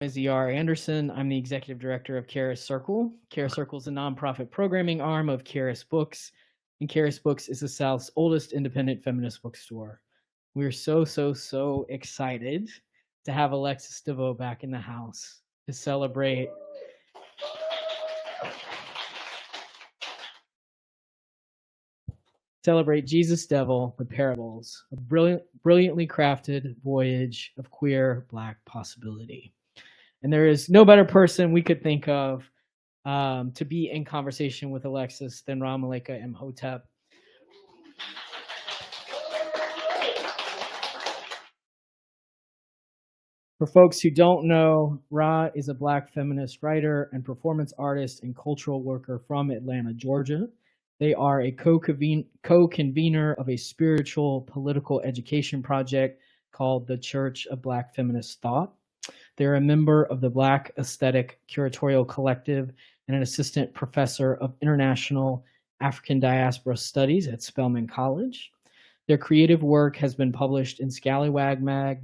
is E.R. Anderson. I'm the executive director of Charis Circle. Charis Circle is a nonprofit programming arm of Charis Books, and Charis Books is the South's oldest independent feminist bookstore. We're so excited to have Alexis De Veaux back in the house to celebrate Jesusdevil, the Parables, a brilliantly crafted voyage of queer Black possibility. And there is no better person we could think of to be in conversation with Alexis than Ra Malika Imhotep. For folks who don't know, Ra is a Black feminist writer and performance artist and cultural worker from Atlanta, Georgia. They are a co-convener of a spiritual political education project called the Church of Black Feminist Thought. They're a member of the Black Aesthetic Curatorial Collective and an assistant professor of international African diaspora studies at Spelman College. Their creative work has been published in Scallywag Mag,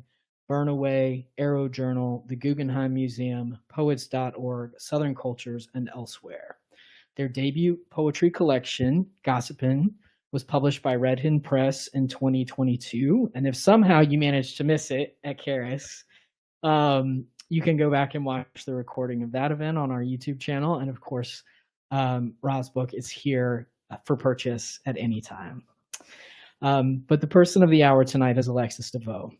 Burn Away, Arrow Journal, the Guggenheim Museum, Poets.org, Southern Cultures, and elsewhere. Their debut poetry collection, Gossipin', was published by Red Hen Press in 2022. And if somehow you managed to miss it at Charis, you can go back and watch the recording of that event on our YouTube channel. And of course, Ra's book is here for purchase at any time. But the person of the hour tonight is Alexis De Veaux.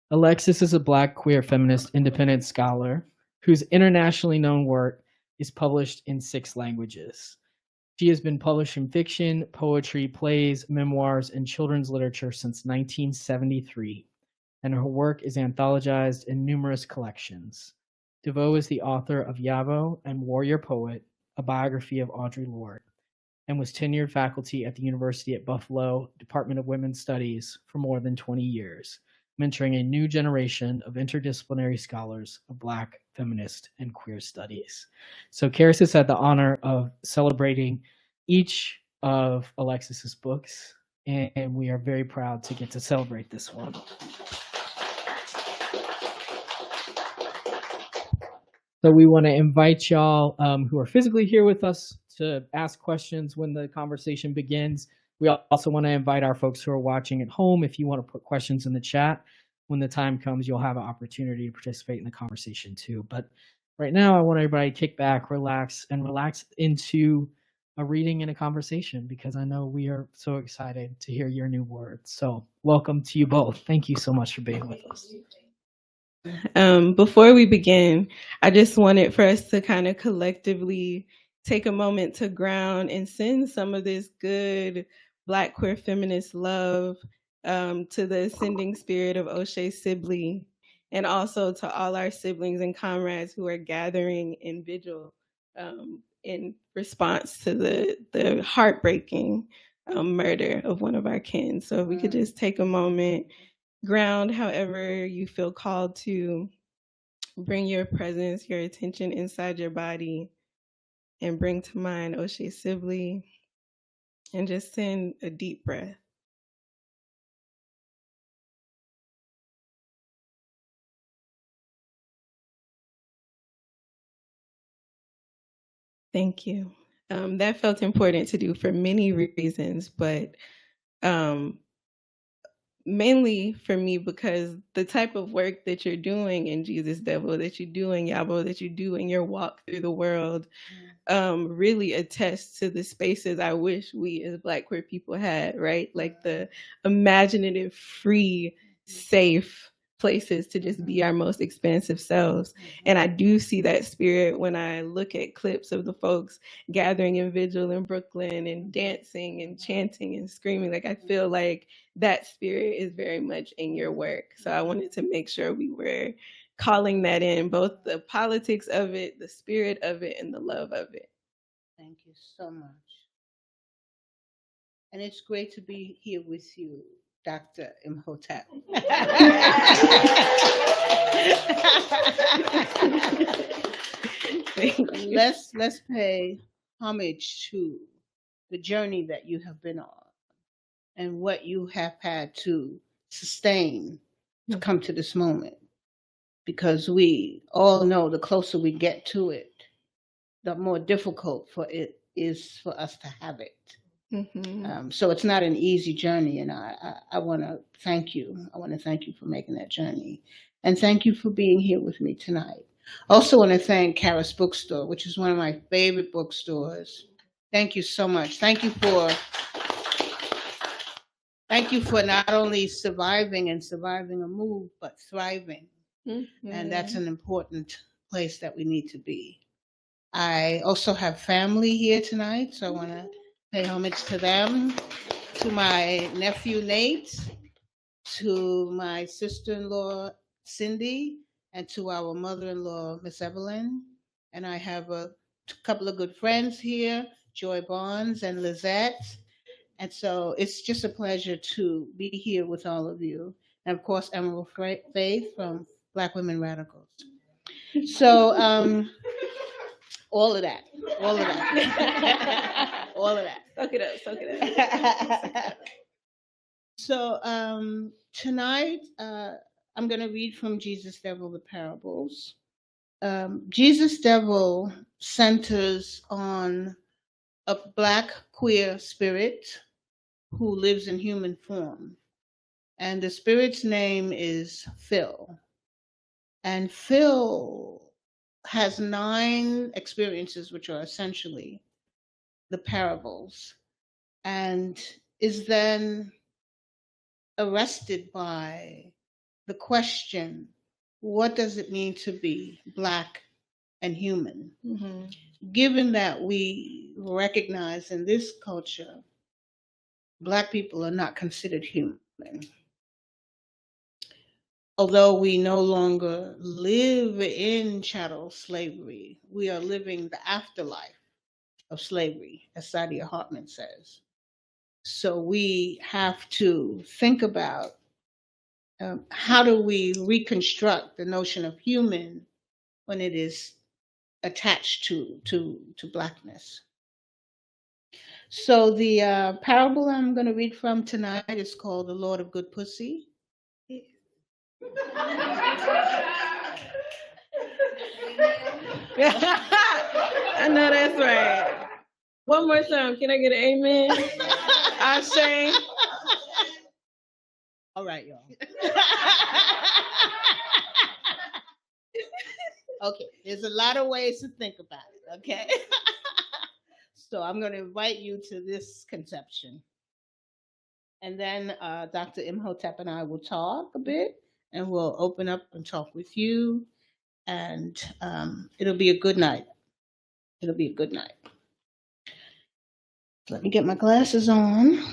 Alexis is a Black queer feminist independent scholar whose internationally known work is published in 6 languages. She has been publishing fiction, poetry, plays, memoirs, and children's literature since 1973, and her work is anthologized in numerous collections. De Veaux is the author of Yavo and Warrior Poet, a biography of Audre Lorde, and was tenured faculty at the University at Buffalo Department of Women's Studies for more than 20 years, mentoring a new generation of interdisciplinary scholars of Black, feminist, and queer studies. So Charis has had the honor of celebrating each of Alexis's books, and we are very proud to get to celebrate this one. So we want to invite y'all who are physically here with us to ask questions when the conversation begins. We also want to invite our folks who are watching at home. If you want to put questions in the chat, when the time comes, you'll have an opportunity to participate in the conversation too. But right now, I want everybody to kick back, relax into a reading and a conversation, because I know we are so excited to hear your new words. So welcome to you both. Thank you so much for being with us. Before we begin, I just wanted for us to kind of collectively take a moment to ground and send some of this good Black queer feminist love to the ascending spirit of O'Shea Sibley, and also to all our siblings and comrades who are gathering in vigil in response to the heartbreaking murder of one of our kin. So if we could just take a moment, ground however you feel called to, bring your presence, your attention inside your body, and bring to mind O'Shea Sibley, and just send a deep breath. Thank you. That felt important to do for many reasons, but mainly for me because the type of work that you're doing in Jesusdevil, that you do in Yavo, that you do in your walk through the world, really attests to the spaces I wish we as Black queer people had, right? Like the imaginative, free, safe places to just be our most expansive selves. And I do see that spirit when I look at clips of the folks gathering in vigil in Brooklyn and dancing and chanting and screaming. Like I feel like that spirit is very much in your work. So I wanted to make sure we were calling that in, both the politics of it, the spirit of it, and the love of it. Thank you so much. And it's great to be here with you, Dr. Imhotep. Let's pay homage to the journey that you have been on and what you have had to sustain to come to this moment. because we all know the closer we get to it, the more difficult for it is for us to have it. So it's not an easy journey, and I want to thank you. I want to thank you for making that journey, and thank you for being here with me tonight. Also want to thank Charis Bookstore, which is one of my favorite bookstores. Thank you so much. Thank you for not only surviving a move, but thriving. And that's an important place that we need to be. I also have family here tonight, so I want to pay homage to them, to my nephew Nate, to my sister-in-law Cindy, and to our mother-in-law Miss Evelyn. And I have a couple of good friends here, Joy Barnes and Lizette. And so it's just a pleasure to be here with all of you. And of course, Emerald Faith from Black Women Radicals. So all of that. All of that. Soak it up. So tonight, I'm going to read from Jesusdevil, the parables. Jesusdevil centers on a Black queer spirit who lives in human form. And the spirit's name is Fhill. And Fhill has 9 experiences, which are essentially the parables, and is then arrested by the question, what does it mean to be Black and human? Given that we recognize in this culture, Black people are not considered human. Although we no longer live in chattel slavery, we are living the afterlife of slavery, as Saidiya Hartman says. So we have to think about how do we reconstruct the notion of human when it is attached to Blackness. So the parable I'm going to read from tonight is called The Lord of Good Pussy. I know that's right. One more time. Can I get an amen? I say. All right, y'all. Okay, there's a lot of ways to think about it, okay? So I'm going to invite you to this conception. And then Dr. Imhotep and I will talk a bit, and we'll open up and talk with you. And it'll be a good night. It'll be a good night. Let me get my glasses on.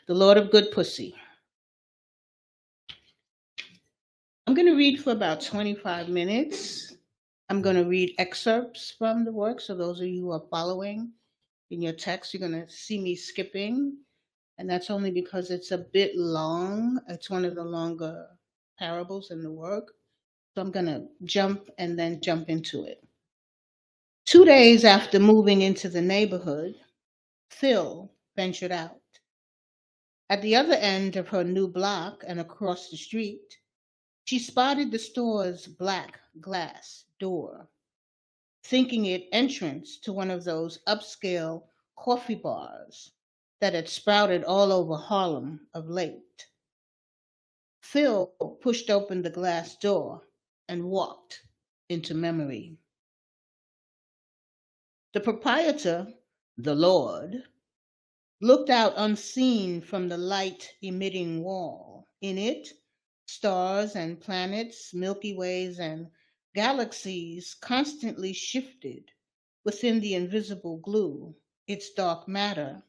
The Lord of Good Pussy. I'm going to read for about 25 minutes. I'm going to read excerpts from the work. So those of you who are following in your text, you're going to see me skipping. And that's only because it's a bit long. It's one of the longer parables in the work. So I'm going to jump and then jump into it. 2 days after moving into the neighborhood, Fhill ventured out. At the other end of her new block and across the street, she spotted the store's black glass door, thinking it entrance to one of those upscale coffee bars that had sprouted all over Harlem of late. Fhill pushed open the glass door and walked into memory. The proprietor, the Lord, looked out unseen from the light-emitting wall. In it, stars and planets, Milky Ways and galaxies constantly shifted within the invisible glue, its dark matter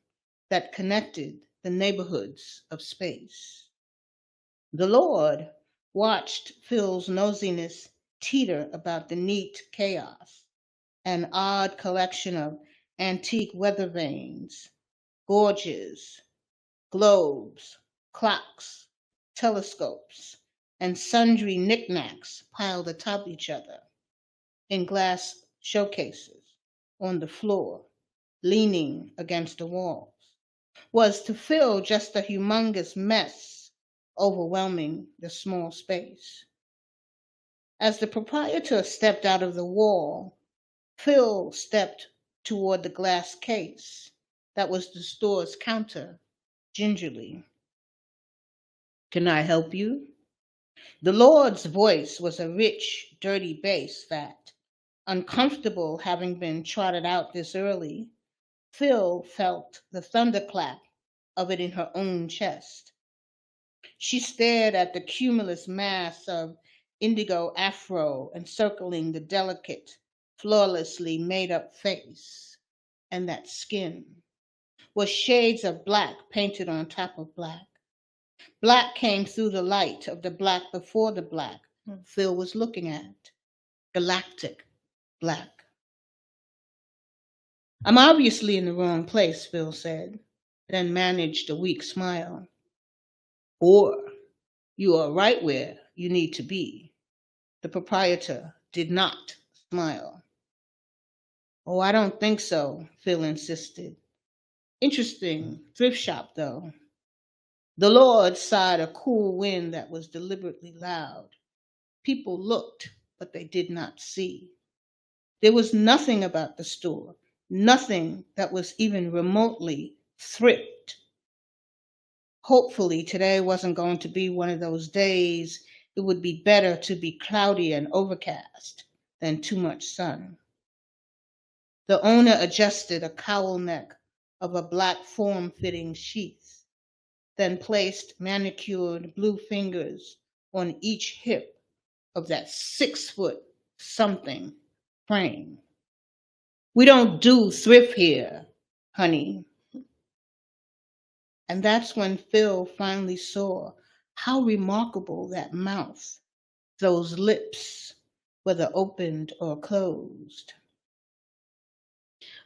that connected the neighborhoods of space. The Lord watched Phil's nosiness teeter about the neat chaos, an odd collection of antique weather vanes, gorges, globes, clocks, telescopes, and sundry knickknacks piled atop each other in glass showcases on the floor, leaning against the walls. was to Fhill just a humongous mess, overwhelming the small space. As the proprietor stepped out of the wall, Fhill stepped toward the glass case that was the store's counter, gingerly. "Can I help you?" The Lord's voice was a rich, dirty bass that, uncomfortable having been trotted out this early, Fhill felt the thunderclap of it in her own chest. She stared at the cumulus mass of indigo afro encircling the delicate, flawlessly made-up face, and that skin was shades of black painted on top of black. Black came through the light of the black before the black Fhill was looking at. Galactic black. "I'm obviously in the wrong place," Fhill said, then managed a weak smile. "Or you are right where you need to be." The proprietor did not smile. "Oh, I don't think so," Fhill insisted. "Interesting thrift shop, though." The Lord sighed a cool wind that was deliberately loud. People looked, but they did not see. There was nothing about the store, nothing that was even remotely thrift. Hopefully, today wasn't going to be one of those days. It would be better to be cloudy and overcast than too much sun. The owner adjusted a cowl neck of a black form-fitting sheath, then placed manicured blue fingers on each hip of that 6-foot something frame. "We don't do thrift here, honey." And that's when Fhill finally saw how remarkable that mouth, those lips, whether opened or closed.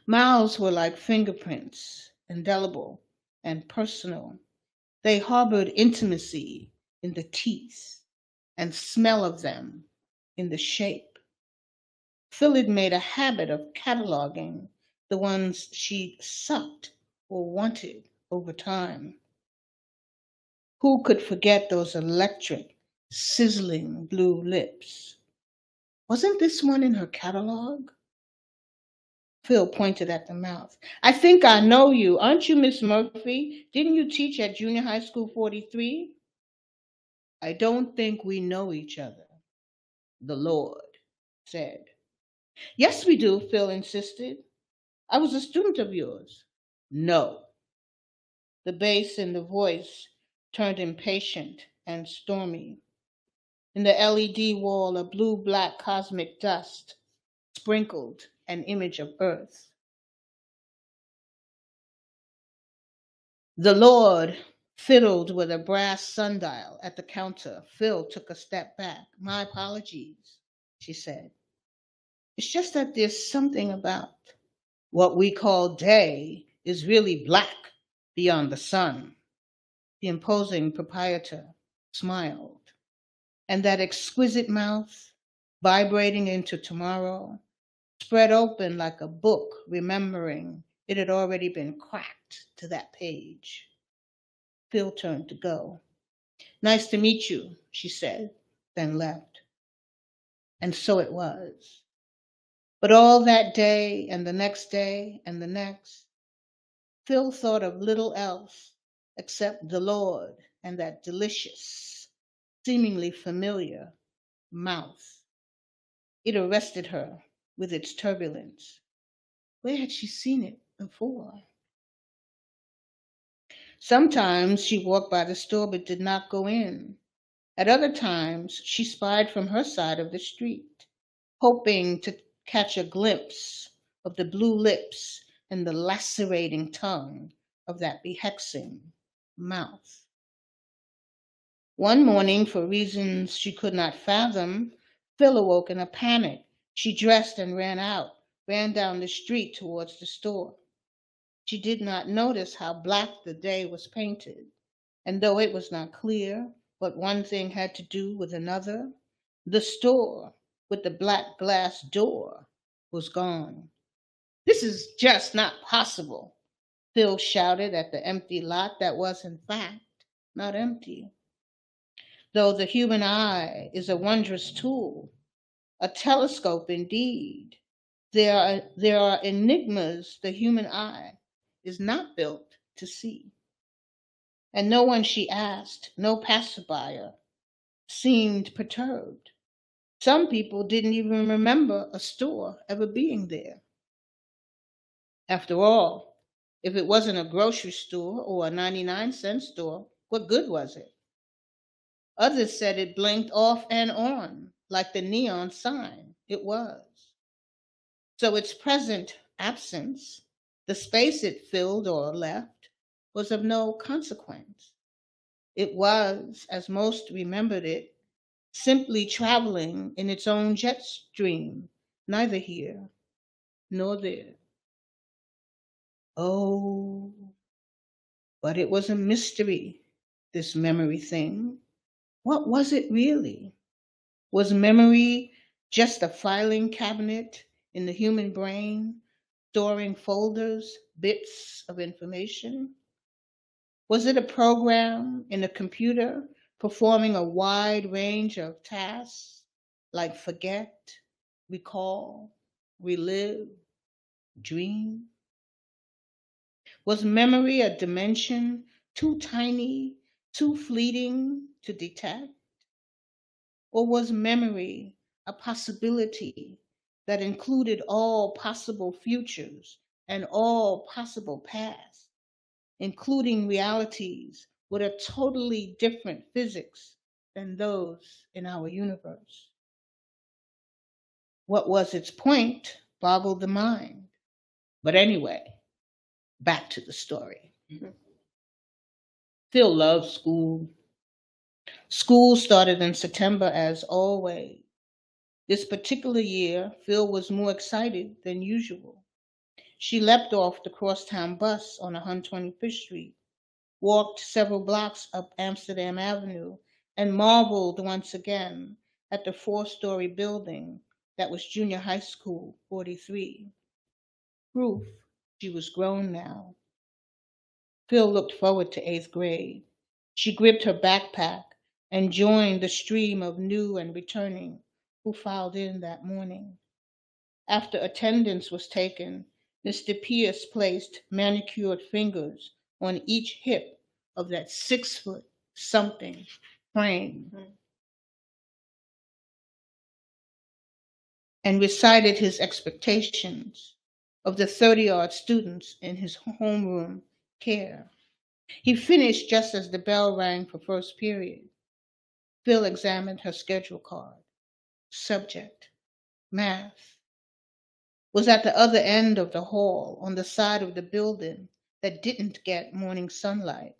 Mouths were like fingerprints, indelible and personal. They harbored intimacy in the teeth and smell of them in the shape. Fhill had made a habit of cataloging the ones she'd sucked or wanted over time. Who could forget those electric, sizzling blue lips? Wasn't this one in her catalog? Fhill pointed at the mouth. "I think I know you. Aren't you Miss Murphy? Didn't you teach at Junior High School 43? "I don't think we know each other," the Lord said. "Yes, we do," Fhill insisted. "I was a student of yours." "No." The bass in the voice turned impatient and stormy. In the LED wall, a blue-black cosmic dust sprinkled an image of Earth. The Lord fiddled with a brass sundial at the counter. Fhill took a step back. "My apologies," she said. "It's just that there's something about what we call day is really black beyond the sun." The imposing proprietor smiled. And that exquisite mouth, vibrating into tomorrow, spread open like a book, remembering it had already been cracked to that page. Fhill turned to go. "Nice to meet you," she said, then left. And so it was. But all that day and the next day and the next, Fhill thought of little else except the Lord and that delicious, seemingly familiar mouth. It arrested her with its turbulence. Where had she seen it before? Sometimes she walked by the store but did not go in. At other times, she spied from her side of the street, hoping to catch a glimpse of the blue lips and the lacerating tongue of that behexing mouth. One morning, for reasons she could not fathom, Fhill awoke in a panic. She dressed and ran down the street towards the store. She did not notice how black the day was painted, and though it was not clear what one thing had to do with another, the store with the black glass door was gone. "This is just not possible," Fhill shouted at the empty lot that was, in fact, not empty. Though the human eye is a wondrous tool, a telescope indeed, there are enigmas the human eye is not built to see. And no one she asked, no passerby, seemed perturbed. Some people didn't even remember a store ever being there. After all, if it wasn't a grocery store or a 99-cent store, what good was it? Others said it blinked off and on, like the neon sign it was. So its present absence, the space it filled or left, was of no consequence. It was, as most remembered it, simply traveling in its own jet stream, neither here nor there. Oh, but it was a mystery, this memory thing. What was it really? Was memory just a filing cabinet in the human brain, storing folders, bits of information? Was it a program in a computer performing a wide range of tasks like forget, recall, relive, dream? Was memory a dimension too tiny, too fleeting to detect? Or was memory a possibility that included all possible futures and all possible pasts, including realities with a totally different physics than those in our universe? What was its point boggled the mind. But anyway, back to the story. Fhill loved school. School started in September as always. This particular year, Fhill was more excited than usual. She leapt off the crosstown bus on 125th Street, walked several blocks up Amsterdam Avenue, and marveled once again at the 4-story building that was Junior High School 43. Proof she was grown now. Fhill looked forward to 8th grade. She gripped her backpack and joined the stream of new and returning who filed in that morning. After attendance was taken, Mr. Pierce placed manicured fingers on each hip of that 6-foot-something frame and recited his expectations of the 30-odd students in his homeroom care. He finished just as the bell rang for first period. Fhill examined her schedule card. Subject, math, was at the other end of the hall on the side of the building that didn't get morning sunlight.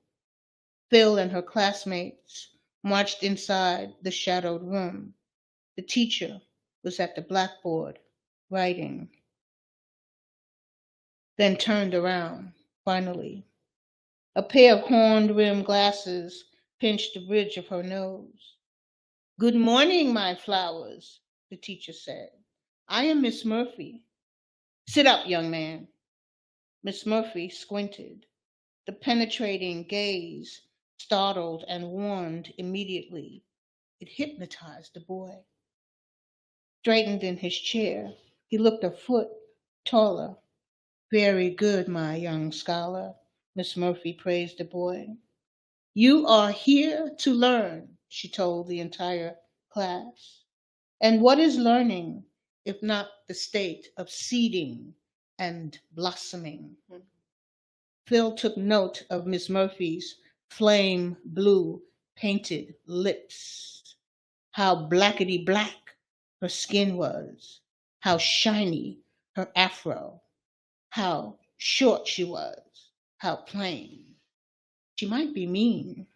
Fhill and her classmates marched inside the shadowed room. The teacher was at the blackboard writing, then turned around, finally. A pair of horn-rimmed glasses pinched the bridge of her nose. "Good morning, my flowers," the teacher said. "I am Miss Murphy." "Sit up, young man." Miss Murphy squinted. The penetrating gaze startled and warned immediately. It hypnotized the boy. Straightened in his chair, he looked a foot taller. "Very good, my young scholar," Miss Murphy praised the boy. "You are here to learn," she told the entire class. And what is learning if not the state of seeding and blossoming? Fhill took note of Miss Murphy's flame blue painted lips, how blackety black her skin was, how shiny her afro, how short she was, how plain. She might be mean.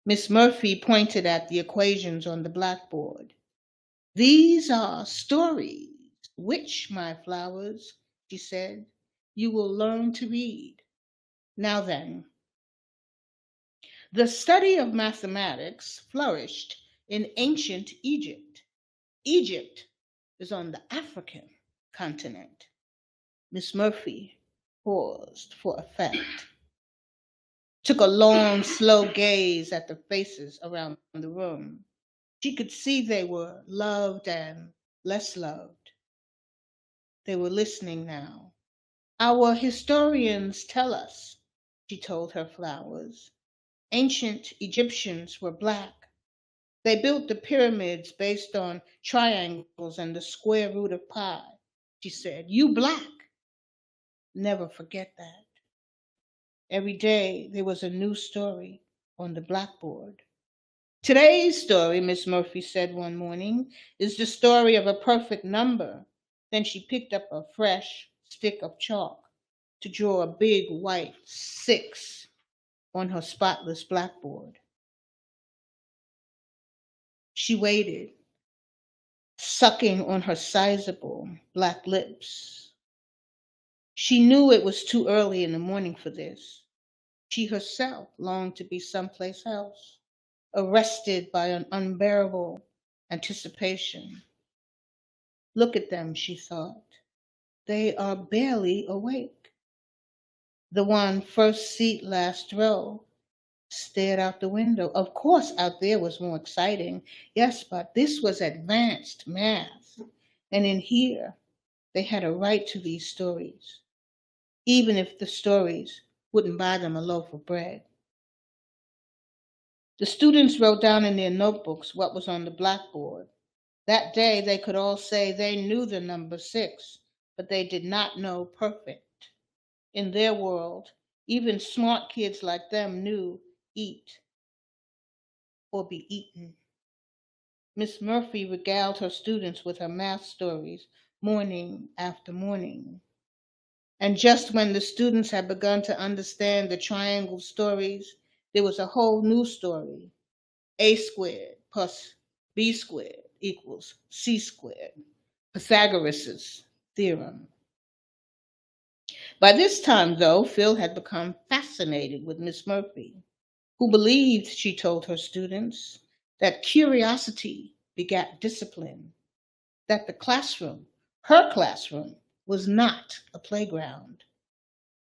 Miss Murphy pointed at the equations on the blackboard. "These are stories, which, my flowers," she said, "you will learn to read. Now then, the study of mathematics flourished in ancient Egypt. Egypt is on the African continent." Miss Murphy paused for effect, took a long, slow gaze at the faces around the room. She could see they were loved and less loved. They were listening now. Our historians tell us, she told her flowers, ancient Egyptians were Black. They built the pyramids based on triangles and the square root of pi. She said, you Black. Never forget that. Every day there was a new story on the blackboard. Today's story, Miss Murphy said one morning, is the story of a perfect number. Then she picked up a fresh stick of chalk to draw a big white 6 on her spotless blackboard. She waited, sucking on her sizable black lips. She knew it was too early in the morning for this. She herself longed to be someplace else, arrested by an unbearable anticipation. Look at them, she thought. They are barely awake. The one first seat last row stared out the window. Of course, out there was more exciting. Yes, but this was advanced math. And in here, they had a right to these stories, even if the stories wouldn't buy them a loaf of bread. The students wrote down in their notebooks what was on the blackboard. That day, they could all say they knew the number 6, but they did not know perfect. In their world, even smart kids like them knew eat or be eaten. Miss Murphy regaled her students with her math stories morning after morning. And just when the students had begun to understand the triangle stories, there was a whole new story. A squared plus B squared equals C squared. Pythagoras' theorem. By this time, though, Fhill had become fascinated with Miss Murphy, who believed, she told her students, that curiosity begat discipline, that the classroom, her classroom, was not a playground.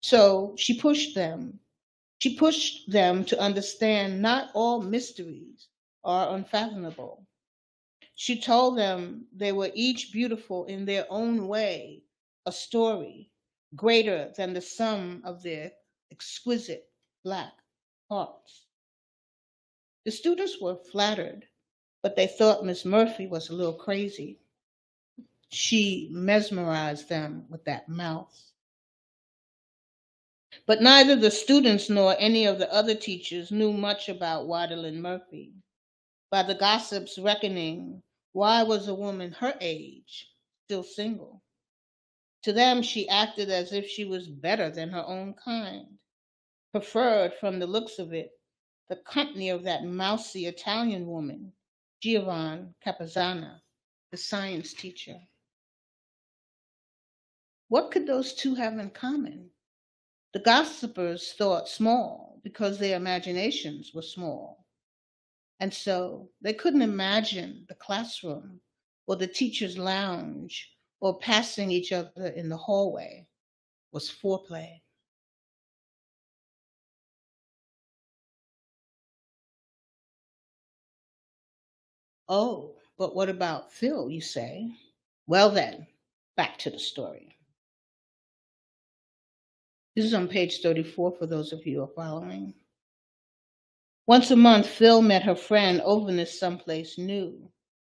So she pushed them to understand not all mysteries are unfathomable. She told them they were each beautiful in their own way, a story greater than the sum of their exquisite Black hearts. The students were flattered, but they thought Miss Murphy was a little crazy. She mesmerized them with that mouth. But neither the students nor any of the other teachers knew much about Wadelin Murphy. By the gossip's reckoning, why was a woman her age still single? To them, she acted as if she was better than her own kind, preferred from the looks of it the company of that mousy Italian woman, Giovanna Capizzana, the science teacher. What could those two have in common? The gossipers thought small because their imaginations were small. And so they couldn't imagine the classroom or the teacher's lounge or passing each other in the hallway was foreplay. Oh, but what about Fhill, you say? Well then, back to the story. This is on page 34 for those of you who are following. Once a month, Fhill met her friend Ovanus someplace new.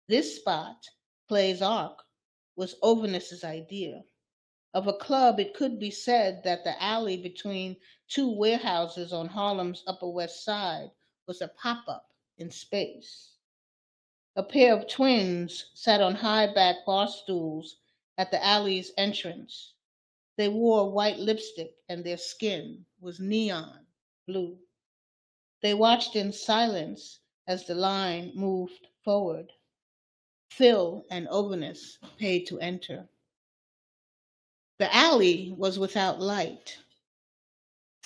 This spot, Clay's Ark, was Ovanus's idea. Of a club, it could be said that the alley between two warehouses on Harlem's Upper West Side was a pop-up in space. A pair of twins sat on high-back bar stools at the alley's entrance. They wore white lipstick and their skin was neon blue. They watched in silence as the line moved forward. Fhill and Ovanus paid to enter. The alley was without light.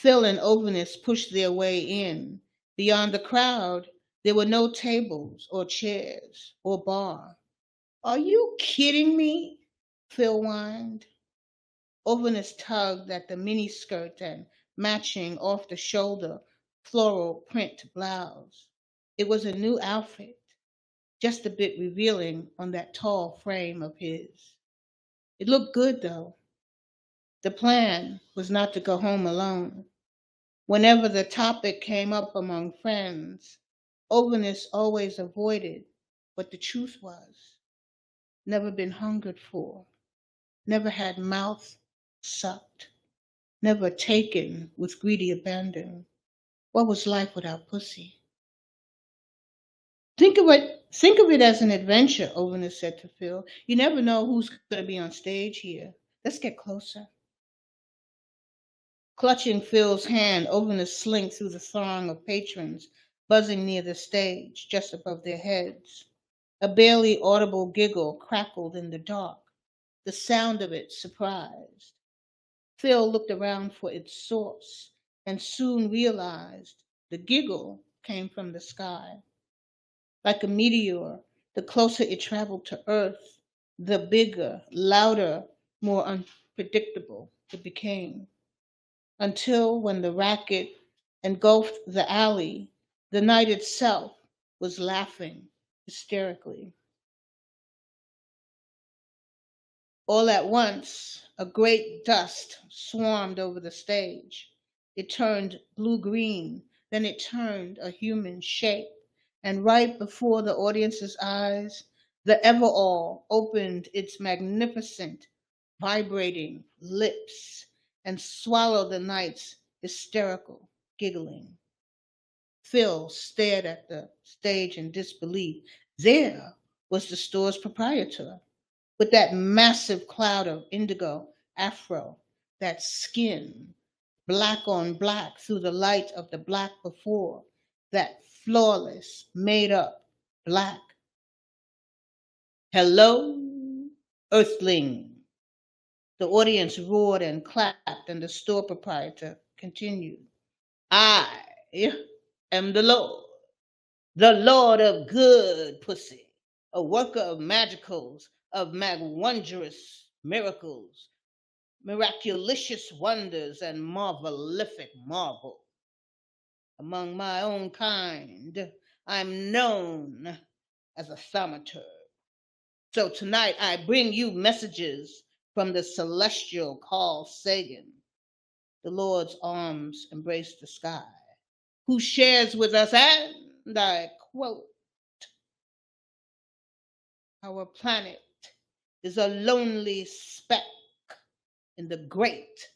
Fhill and Ovanus pushed their way in. Beyond the crowd, there were no tables or chairs or bar. Are you kidding me? Fhill whined. Ovinus tugged at the miniskirt and matching off-the-shoulder floral print blouse. It was a new outfit, just a bit revealing on that tall frame of his. It looked good, though. The plan was not to go home alone. Whenever the topic came up among friends, Ovinus always avoided what the truth was. Never been hungered for, never had mouth sucked, never taken with greedy abandon. What was life without pussy? Think of it as an adventure, Ovinus said to Fhill. You never know who's going to be on stage here. Let's get closer. Clutching Phil's hand, Ovinus slinked through the throng of patrons buzzing near the stage, just above their heads. A barely audible giggle crackled in the dark, the sound of it surprised. Fhill looked around for its source and soon realized the giggle came from the sky. Like a meteor, the closer it traveled to Earth, the bigger, louder, more unpredictable it became. Until when the racket engulfed the alley, the night itself was laughing hysterically. All at once, a great dust swarmed over the stage. It turned blue-green, then it turned a human shape, and right before the audience's eyes, the Everall opened its magnificent, vibrating lips and swallowed the night's hysterical giggling. Fhill stared at the stage in disbelief. There was the store's proprietor, with that massive cloud of indigo afro, that skin, black on black through the light of the black before, that flawless, made-up black. Hello, Earthling. The audience roared and clapped, and the store proprietor continued. I am the Lord of good pussy, a worker of magicals, of wondrous miracles, miraculous wonders, and marvelific marvel. Among my own kind, I'm known as a thaumaturg. So tonight I bring you messages from the celestial Carl Sagan. The Lord's arms embrace the sky, who shares with us, and I quote, our planet is a lonely speck in the great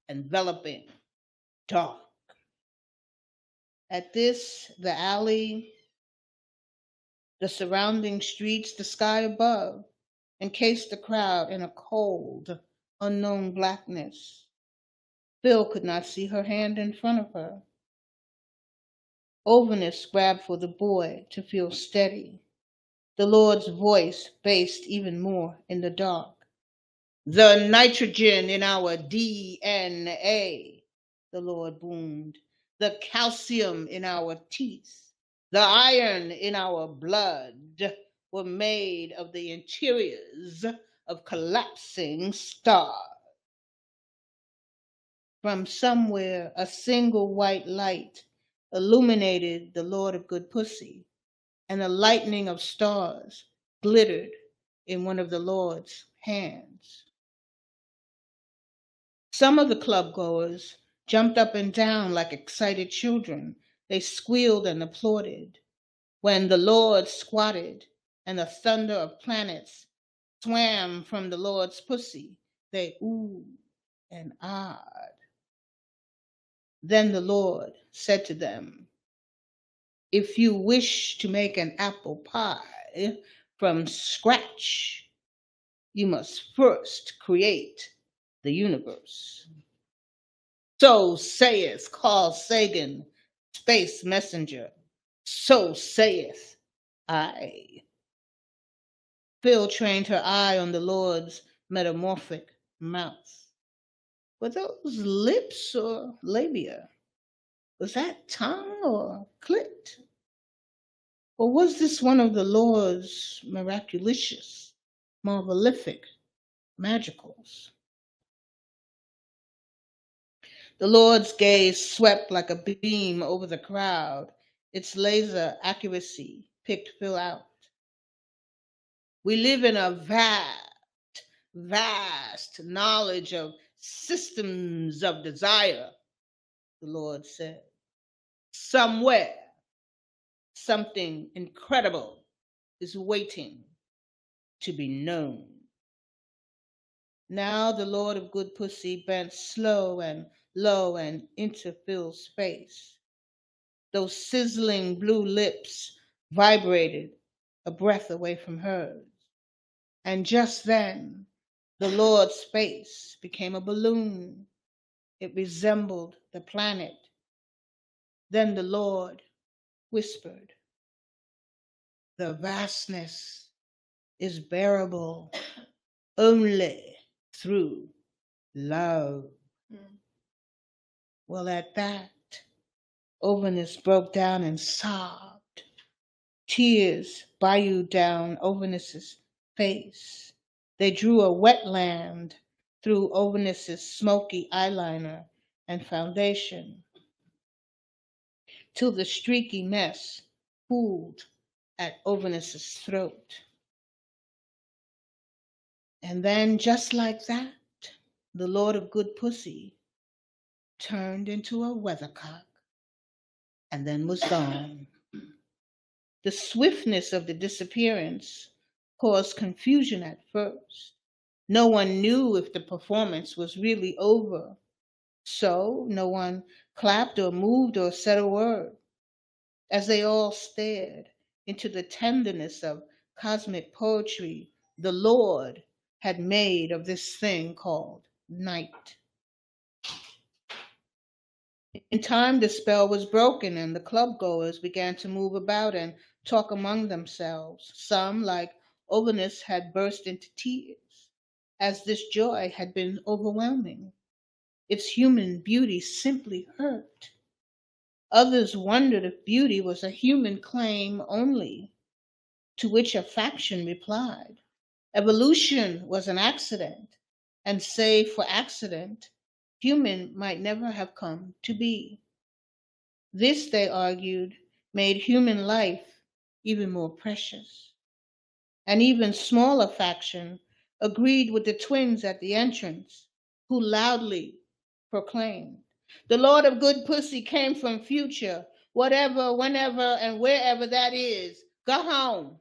enveloping dark. At this, the alley, the surrounding streets, the sky above, encased the crowd in a cold, unknown blackness. Fhill could not see her hand in front of her. Ovinus grabbed for the boy to feel steady. The Lord's voice bassed even more in the dark. The nitrogen in our DNA, the Lord boomed. The calcium in our teeth, the iron in our blood were made of the interiors of collapsing stars. From somewhere, a single white light illuminated the Lord of Good Pussy, and a lightning of stars glittered in one of the Lord's hands. Some of the club goers jumped up and down like excited children. They squealed and applauded. When the Lord squatted and the thunder of planets swam from the Lord's pussy, they oohed and ahed. Then the Lord said to them, if you wish to make an apple pie from scratch, you must first create the universe. So saith Carl Sagan, space messenger. So saith I. Fhill trained her eye on the Lord's metamorphic mouth. Were those lips or labia? Was that tongue or clit? Or was this one of the Lord's miraculous, marvelific magicals? The Lord's gaze swept like a beam over the crowd. Its laser accuracy picked Fhill out. We live in a vast knowledge of systems of desire, the Lord said. Somewhere, something incredible is waiting to be known. Now the Lord of Good Pussy bent slow and low and into Phil's face. Those sizzling blue lips vibrated a breath away from hers. And just then, the Lord's face became a balloon. It resembled the planet. Then the Lord whispered, "The vastness is bearable only through love." Well, at that, Ovinus broke down and sobbed. Tears bayoued down Ovinus's face. They drew a wetland through Ovinus's smoky eyeliner and foundation, till the streaky mess pooled at Ovinus's throat. And then, just like that, the Lord of Good Pussy turned into a weathercock and then was gone. The swiftness of the disappearance caused confusion at first. No one knew if the performance was really over, so no one clapped or moved or said a word. As they all stared into the tenderness of cosmic poetry the Lord had made of this thing called night. In time, the spell was broken, and the club-goers began to move about and talk among themselves. Some, like Ovinus, had burst into tears, as this joy had been overwhelming. Its human beauty simply hurt. Others wondered if beauty was a human claim only, to which a faction replied, evolution was an accident, and save for accident, human might never have come to be. This, they argued, made human life even more precious. An even smaller faction agreed with the twins at the entrance, who loudly proclaimed, "The Lord of Good Pussy came from future, whatever, whenever, and wherever that is. Go home."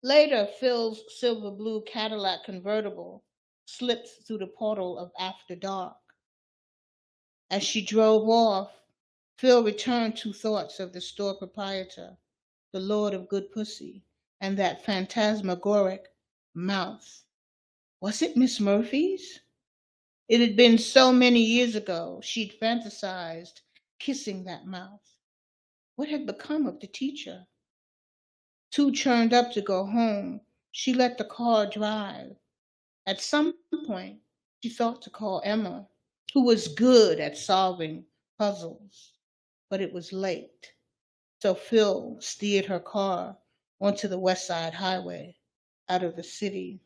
Later, Phil's silver blue Cadillac convertible slipped through the portal of After Dark. As she drove off, Fhill returned to thoughts of the store proprietor, the Lord of Good Pussy, and that phantasmagoric mouth. Was it Miss Murphy's? It had been so many years ago she'd fantasized kissing that mouth. What had become of the teacher? Too churned up to go home, she let the car drive. At some point, she thought to call Emma, who was good at solving puzzles, but it was late. So Fhill steered her car onto the West Side Highway, out of the city.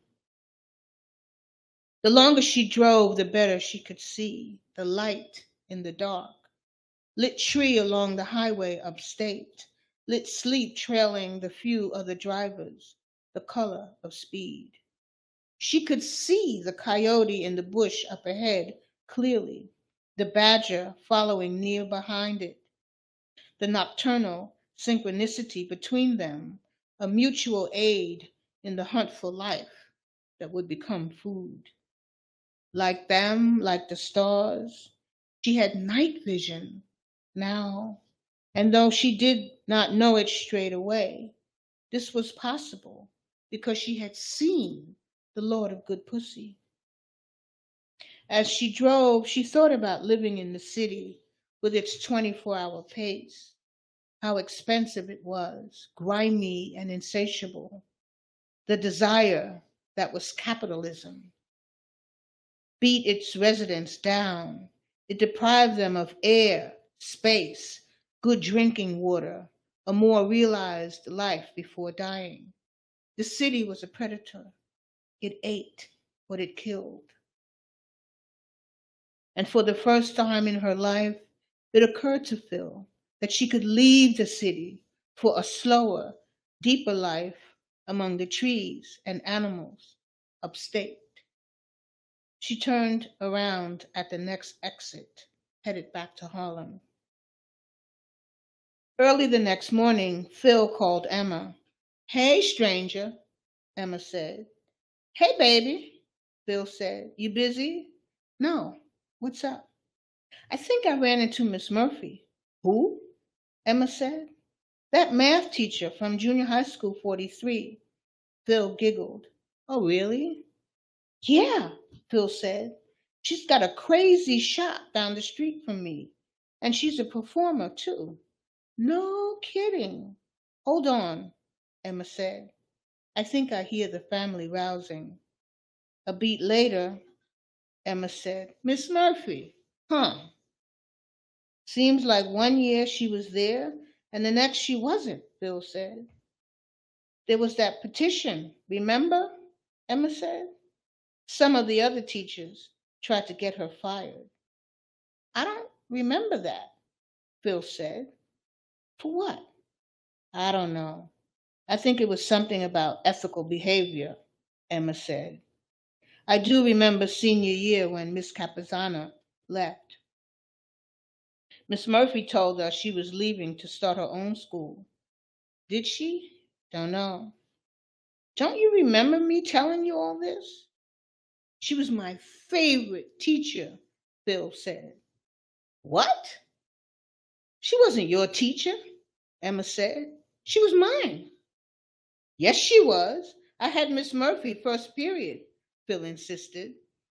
The longer she drove, the better she could see the light in the dark. Lit tree along the highway upstate, lit sleep trailing the few other drivers, the color of speed. She could see the coyote in the bush up ahead clearly, the badger following near behind it, the nocturnal synchronicity between them, a mutual aid in the hunt for life that would become food. Like them, like the stars, she had night vision now, and though she did not know it straight away, this was possible because she had seen the Lord of Good Pussy. As she drove, she thought about living in the city with its 24-hour pace, how expensive it was, grimy and insatiable, the desire that was capitalism. Beat its residents down. It deprived them of air, space, good drinking water, a more realized life before dying. The city was a predator. It ate what it killed. And for the first time in her life, it occurred to Fhill that she could leave the city for a slower, deeper life among the trees and animals upstate. She turned around at the next exit, headed back to Harlem. Early the next morning, Fhill called Emma. "Hey, stranger," Emma said. "Hey, baby," Fhill said. "You busy?" "No. What's up?" "I think I ran into Miss Murphy." "Who?" Emma said. "That math teacher from junior high school 43. Fhill giggled. "Oh, really?" "Yeah," Fhill said. "She's got a crazy shop down the street from me. And she's a performer, too." "No kidding." "Hold on," Emma said. "I think I hear the family rousing." A beat later, Emma said, "Miss Murphy, huh? Seems like one year she was there and the next she wasn't," Fhill said. "There was that petition, remember?" Emma said. "Some of the other teachers tried to get her fired." "I don't remember that," Fhill said. "For what?" "I don't know. I think it was something about ethical behavior," Emma said. "I do remember senior year when Miss Capizana left. Miss Murphy told us she was leaving to start her own school." "Did she?" "Don't know." "Don't you remember me telling you all this?" "She was my favorite teacher," Fhill said. "What?" "She wasn't your teacher," Emma said. "She was mine." "Yes, she was. I had Miss Murphy first period," Fhill insisted.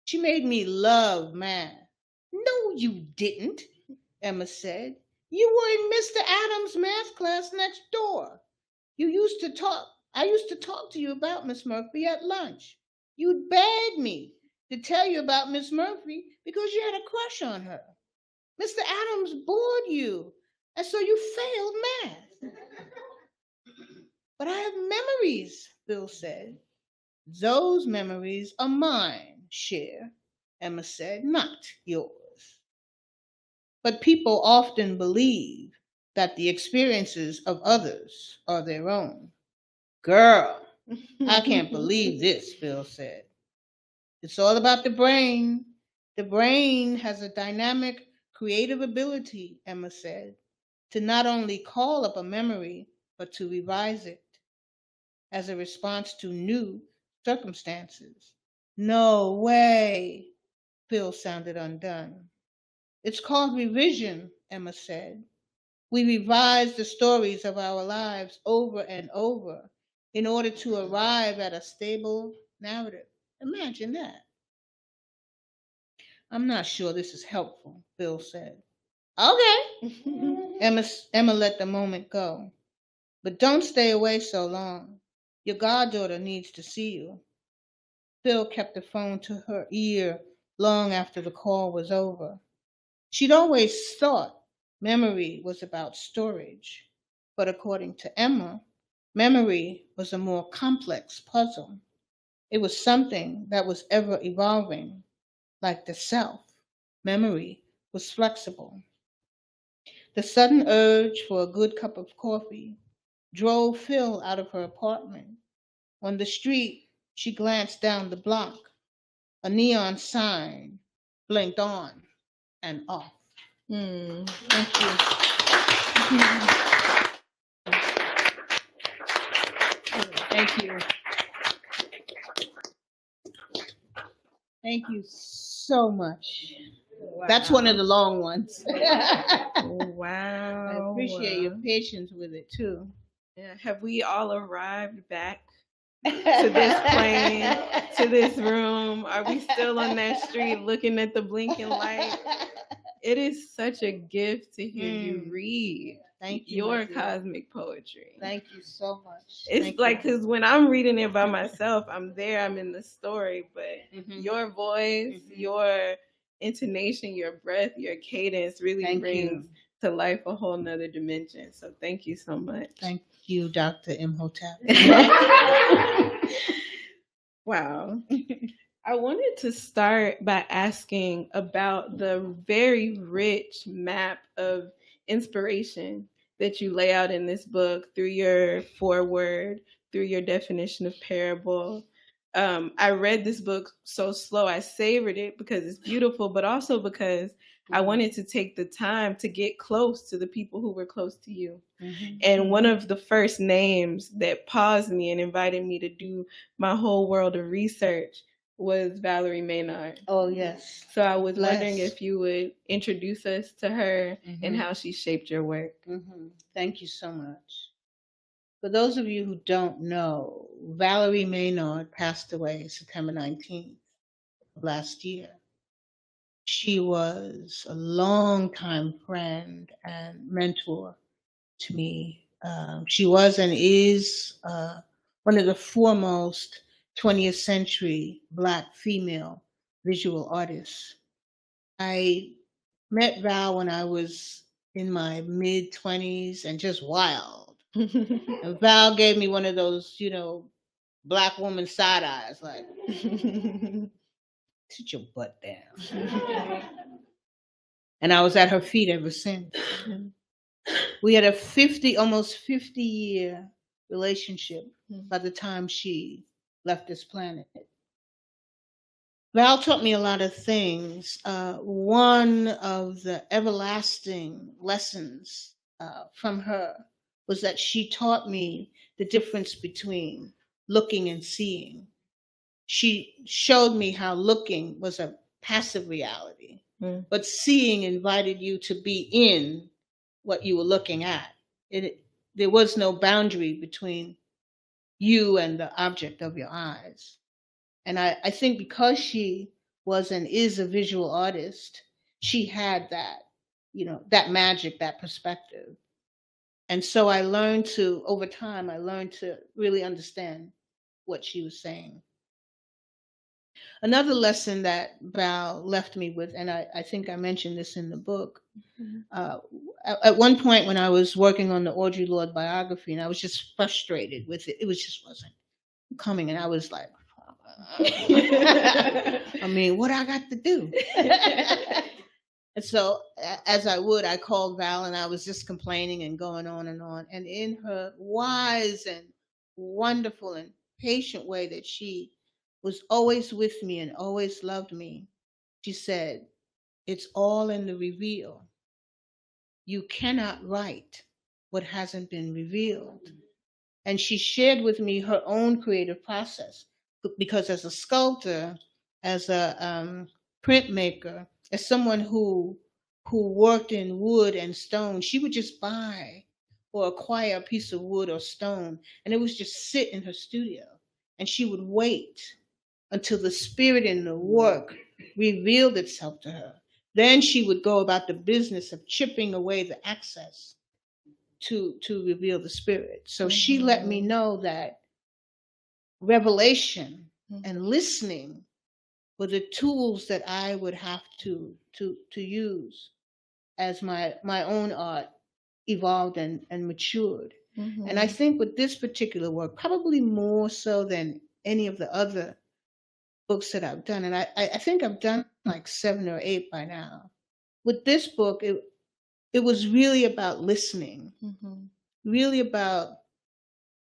"She made me love math." "No, you didn't," Emma said. "You were in Mr. Adams' math class next door. I used to talk to you about Miss Murphy at lunch. You'd beg me to tell you about Miss Murphy because you had a crush on her. Mr. Adams bored you, and so you failed math." "But I have memories," Fhill said. "Those memories are mine, Cher," Emma said, "not yours." But people often believe that the experiences of others are their own. "Girl, I can't believe this," Fhill said. "It's all about the brain. The brain has a dynamic, creative ability," Emma said, "to not only call up a memory, but to revise it as a response to new circumstances." "No way," Fhill sounded undone. "It's called revision," Emma said. "We revise the stories of our lives over and over in order to arrive at a stable narrative." Imagine that. "I'm not sure this is helpful," Fhill said. "Okay." Emma let the moment go. "But don't stay away so long. Your goddaughter needs to see you." Fhill kept the phone to her ear long after the call was over. She'd always thought memory was about storage, but according to Emma, memory was a more complex puzzle. It was something that was ever evolving, like the self. Memory was flexible. The sudden urge for a good cup of coffee drove Fhill out of her apartment. On the street, she glanced down the block. A neon sign blinked on and off. Thank you. Thank you. Thank you so much. Wow. That's one of the long ones. Wow. I appreciate your patience with it too. Yeah. Have we all arrived back to this plane, to this room? Are we still on that street looking at the blinking light? It is such a gift to hear you read. Thank you, your cosmic poetry. Thank you so much. It's like, because when I'm reading it by myself, I'm there, I'm in the story, but your voice, your intonation, your breath, your cadence really brings to life a whole nother dimension. So thank you so much. Thank you, Dr. Imhotep. Wow. I wanted to start by asking about the very rich map of inspiration that you lay out in this book through your foreword, through your definition of parable. I read this book so slow. I savored it because it's beautiful, but also because I wanted to take the time to get close to the people who were close to you. And one of the first names that paused me and invited me to do my whole world of research was Valerie Maynard. Oh, yes. So I was wondering Bless. if you would introduce us to her and how she shaped your work. Thank you so much. For those of you who don't know, Valerie Maynard passed away September 19th of last year. She was a longtime friend and mentor to me. She was and is one of the foremost 20th century Black female visual artists. I met Val when I was in my mid-20s and just wild. And Val gave me one of those, Black woman side eyes, like, sit your butt down. And I was at her feet ever since. We had a almost 50-year relationship by the time she left this planet. Val taught me a lot of things. One of the everlasting lessons from her was that she taught me the difference between looking and seeing. She showed me how looking was a passive reality, but seeing invited you to be in what you were looking at. There was no boundary between you and the object of your eyes. And I think because she was and is a visual artist, she had that, that magic, that perspective. And so over time, I learned to really understand what she was saying. Another lesson that Val left me with, and I think I mentioned this in the book, at one point when I was working on the Audre Lorde biography, and I was just frustrated with it, just wasn't coming, and I was like, I mean, what I got to do? And so, as I called Val, and I was just complaining and going on. And in her wise and wonderful and patient way that she was always with me and always loved me, she said, it's all in the reveal. You cannot write what hasn't been revealed. And she shared with me her own creative process, because as a sculptor, as a printmaker, as someone who worked in wood and stone, she would just buy or acquire a piece of wood or stone, and it would just sit in her studio, and she would wait until the spirit in the work revealed itself to her. Then she would go about the business of chipping away the access to reveal the spirit. So she let me know that revelation and listening were the tools that I would have to use as my own art evolved and matured. And I think with this particular work, probably more so than any of the other books that I've done, and I think I've done like 7 or 8 by now. With this book, it was really about listening, really about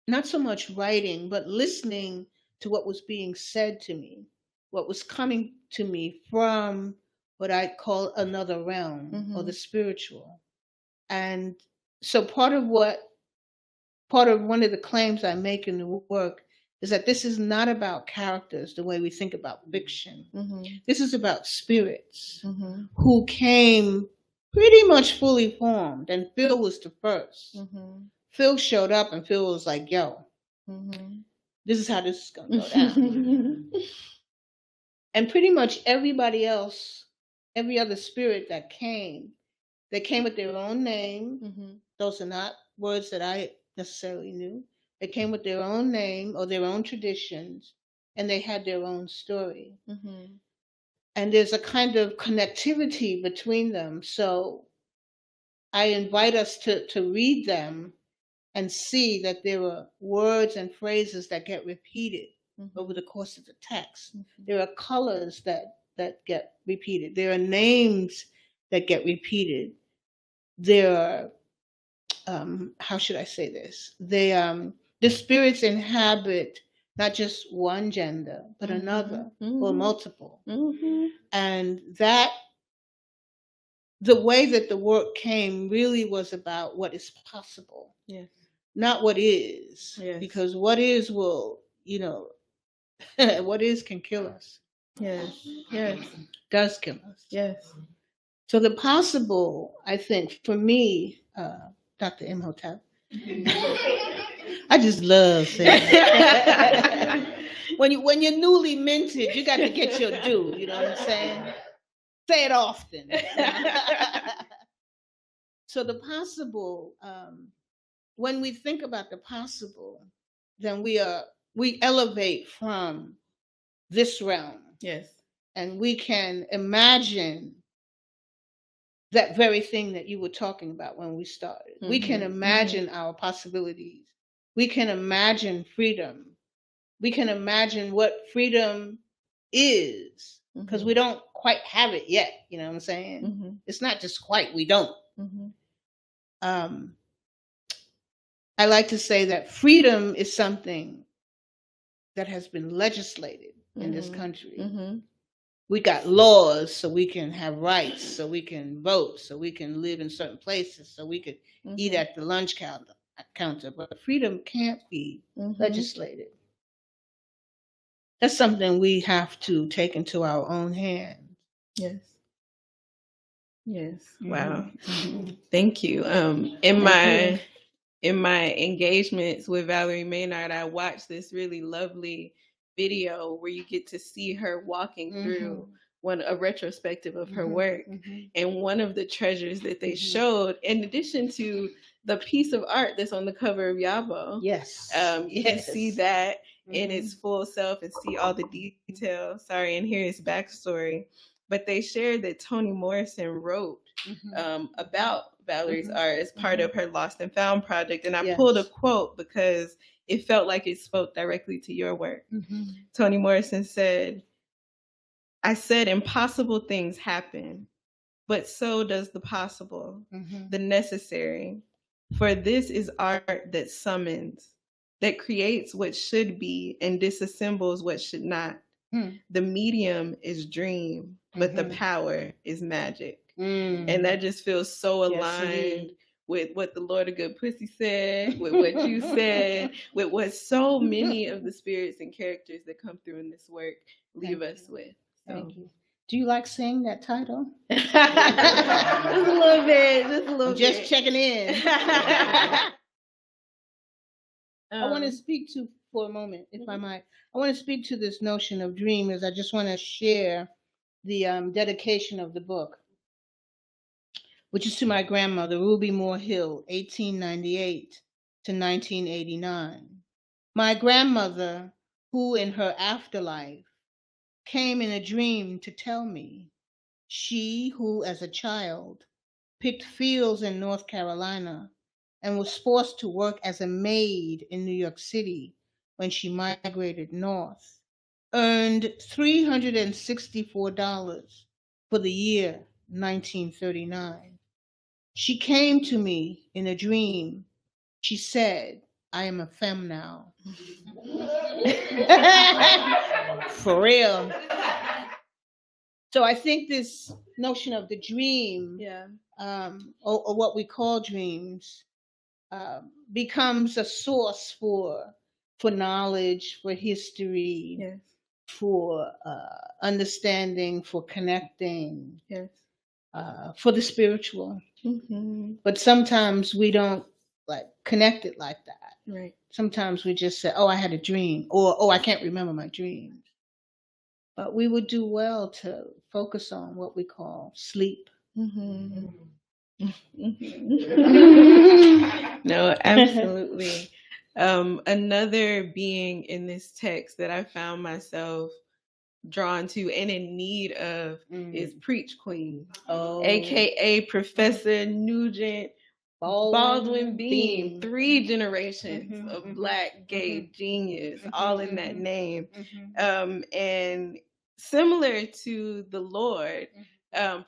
not so much writing, but listening to what was being said to me, what was coming to me from what I call another realm or the spiritual. And so part of one of the claims I make in the work is that this is not about characters the way we think about fiction. This is about spirits who came pretty much fully formed, and Fhill was the first. Fhill showed up and Fhill was like, yo, this is how this is going to go down. And pretty much everybody else, every other spirit that came, they came with their own name. Those are not words that I necessarily knew. They came with their own name or their own traditions, and they had their own story. And there's a kind of connectivity between them. So I invite us to read them and see that there are words and phrases that get repeated over the course of the text. There are colors that get repeated. There are names that get repeated. There are how should I say this? The spirits inhabit not just one gender, but another or multiple. And that the way that the work came really was about what is possible. Yes. Not what is. Yes. Because what is will, what is can kill us. Yes. Yes. Does kill us. Yes. So the possible, I think, for me, Dr. Imhotep, I just love saying that. when you're newly minted, you got to get your due. You know what I'm saying? Say it often. So the possible, when we think about the possible, then we elevate from this realm. Yes. And we can imagine that very thing that you were talking about when we started. We can imagine our possibilities. We can imagine freedom. We can imagine what freedom is, because we don't quite have it yet. You know what I'm saying? It's not just quite, we don't. I like to say that freedom is something that has been legislated in this country. We got laws so we can have rights, so we can vote, so we can live in certain places, so we could eat at the lunch counter. But freedom can't be legislated. That's something we have to take into our own hands. Yes. Yes. Wow. Thank you. In my engagements with Valerie Maynard, I watched this really lovely video where you get to see her walking through a retrospective of her work. And one of the treasures that they showed, in addition to the piece of art that's on the cover of Yabo, you can see that in its full self and see all the details. And hear his backstory. But they shared that Toni Morrison wrote about Valerie's art as part of her Lost and Found project. And I pulled a quote because it felt like it spoke directly to your work. Toni Morrison said, "I said impossible things happen, but so does the possible, the necessary. For this is art that summons, that creates what should be and disassembles what should not. The medium is dream, but the power is magic." And that just feels so aligned with what the Lord of Good Pussy said, with what you said, with what so many of the spirits and characters that come through in this work leave us with. Thank you. Do you like saying that title? Just a little bit. Just checking in. I want to speak to, for a moment, if I might, I want to speak to this notion of dream, as I just want to share the dedication of the book, which is to my grandmother, Ruby Moore Hill, 1898 to 1989. My grandmother, who in her afterlife came in a dream to tell me, she who as a child picked fields in North Carolina and was forced to work as a maid in New York City when she migrated north, earned $364 for the year 1939. She came to me in a dream. She said, "I am a femme now." For real. So I think this notion of the dream, or what we call dreams, becomes a source for knowledge, for history, for understanding, for connecting, for the spiritual. But sometimes we don't connect it like that. Right. Sometimes we just say, "Oh, I had a dream," or "Oh, I can't remember my dreams." But we would do well to focus on what we call sleep. No, absolutely. Another being in this text that I found myself drawn to and in need of is Preach Queen, aka Professor Nugent Baldwin Bean, 3 generations Mhm, of mhm, Black gay genius, all in that name. mhm, And similar to the Lord,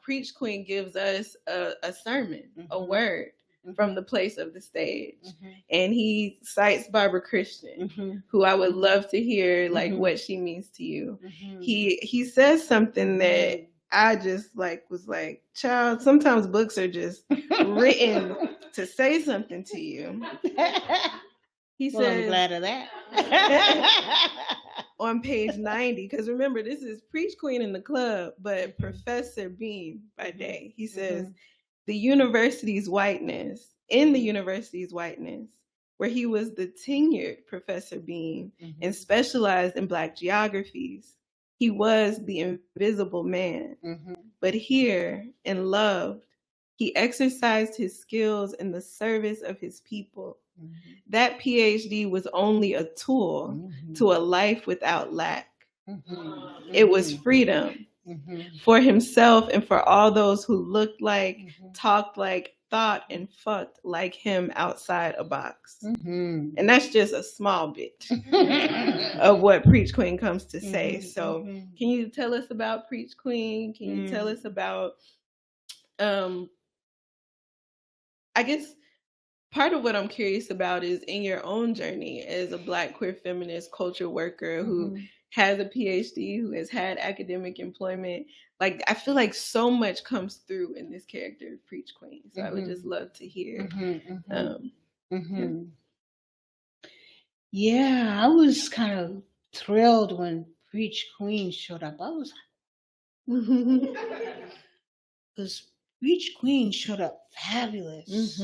Preach Queen gives us a sermon, a word from the place of the stage. And he cites Barbara Christian, who I would love to hear like what she means to you. He says something that I just was like, child, sometimes books are just written to say something to you. He Well, I'm says glad of that. on page 90, because remember, this is Preach Queen in the club, but Professor Bean by day. He says, in the university's whiteness, where he was the tenured Professor Bean and specialized in Black geographies, he was the invisible man. But here, in loved, he exercised his skills in the service of his people. That PhD was only a tool to a life without lack. It was freedom for himself and for all those who looked like, talked like, thought, and fucked like him outside a box. And that's just a small bit of what Preach Queen comes to say. So can you tell us about Preach Queen? Can you tell us about, I guess, part of what I'm curious about is in your own journey as a Black queer feminist culture worker who has a PhD, who has had academic employment. Like, I feel like so much comes through in this character of Preach Queen. So I would just love to hear. Yeah, I was kind of thrilled when Preach Queen showed up. I was because Preach Queen showed up fabulous.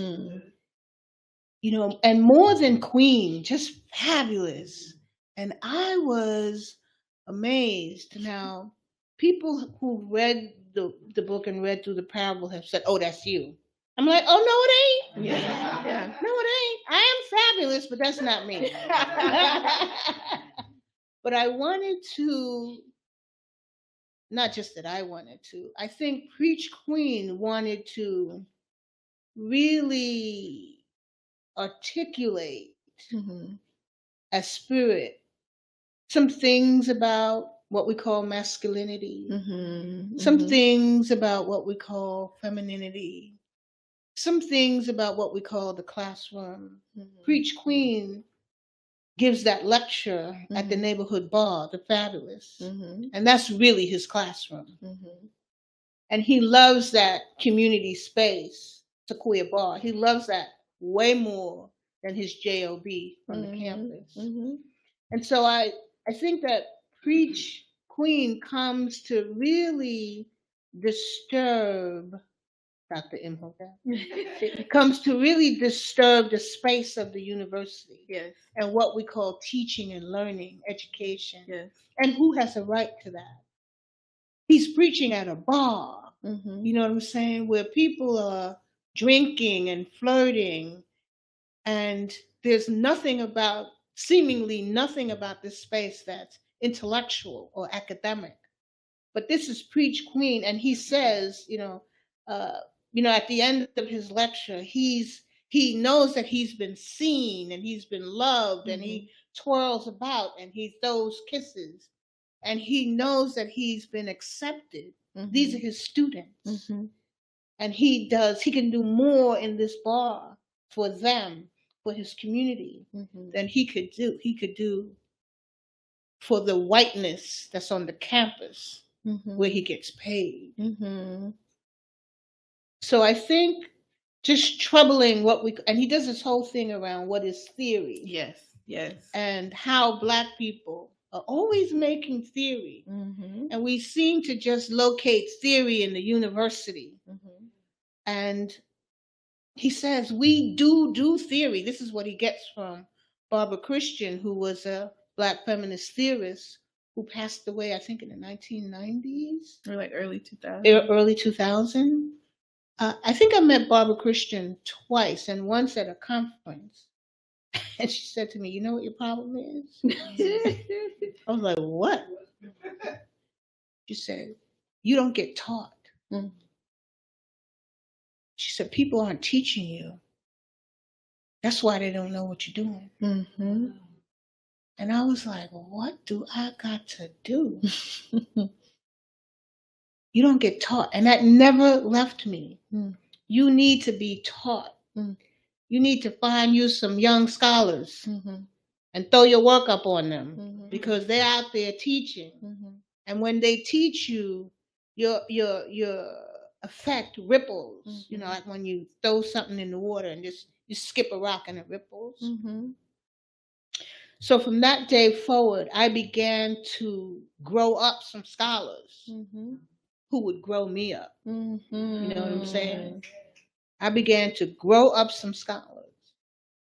You know, and more than queen, just fabulous. And I was amazed. Now, people who read the book and read through the parable have said, "Oh, that's you." I'm like, "Oh, no, it ain't." Yeah. No, it ain't. I am fabulous, but that's not me. But I wanted to, not just that I wanted to, I think Preach Queen wanted to really articulate as spirit some things about what we call masculinity, some things about what we call femininity, some things about what we call the classroom. Preach Queen gives that lecture at the neighborhood bar, the Fabulous, and that's really his classroom. And he loves that community space, Sequoia Bar. He loves that way more than his job from the campus. And so I think that Preach Queen comes to really disturb Dr. Imhotep. It comes to really disturb the space of the university. Yes. And what we call teaching and learning, education. Yes. And who has a right to that? He's preaching at a bar. You know what I'm saying? Where people are drinking and flirting, and there's seemingly nothing about this space that's intellectual or academic. But this is Preach Queen, and he says, at the end of his lecture, he knows that he's been seen and he's been loved, and he twirls about and he throws kisses, and he knows that he's been accepted. These are his students. And he can do more in this bar for them, for his community, than he could do for the whiteness that's on the campus where he gets paid. So I think just troubling and he does this whole thing around what is theory. Yes. And how Black people are always making theory. And we seem to just locate theory in the university. And he says, we do theory. This is what he gets from Barbara Christian, who was a Black feminist theorist who passed away, I think, in the 1990s. Or like early 2000. Early 2000. I think I met Barbara Christian twice, and once at a conference. And she said to me, "You know what your problem is?" I was like, "What?" She said, "You don't get taught." She said, "People aren't teaching you That's why they don't know what you're doing. Mm-hmm. And I was like, what do I got to do? You don't get taught. And that never left me. Mm. You need to be taught. Mm. You need to find you some young scholars Mm-hmm. and throw your work up on them Mm-hmm. because they're out there teaching. Mm-hmm. And when they teach you, your effect ripples. Mm-hmm. You know, like when you throw something in the water and just you skip a rock and it ripples. Mm-hmm. So from that day forward, I began to grow up some scholars Mm-hmm. who would grow me up. Mm-hmm. You know what I'm saying? I began to grow up some scholars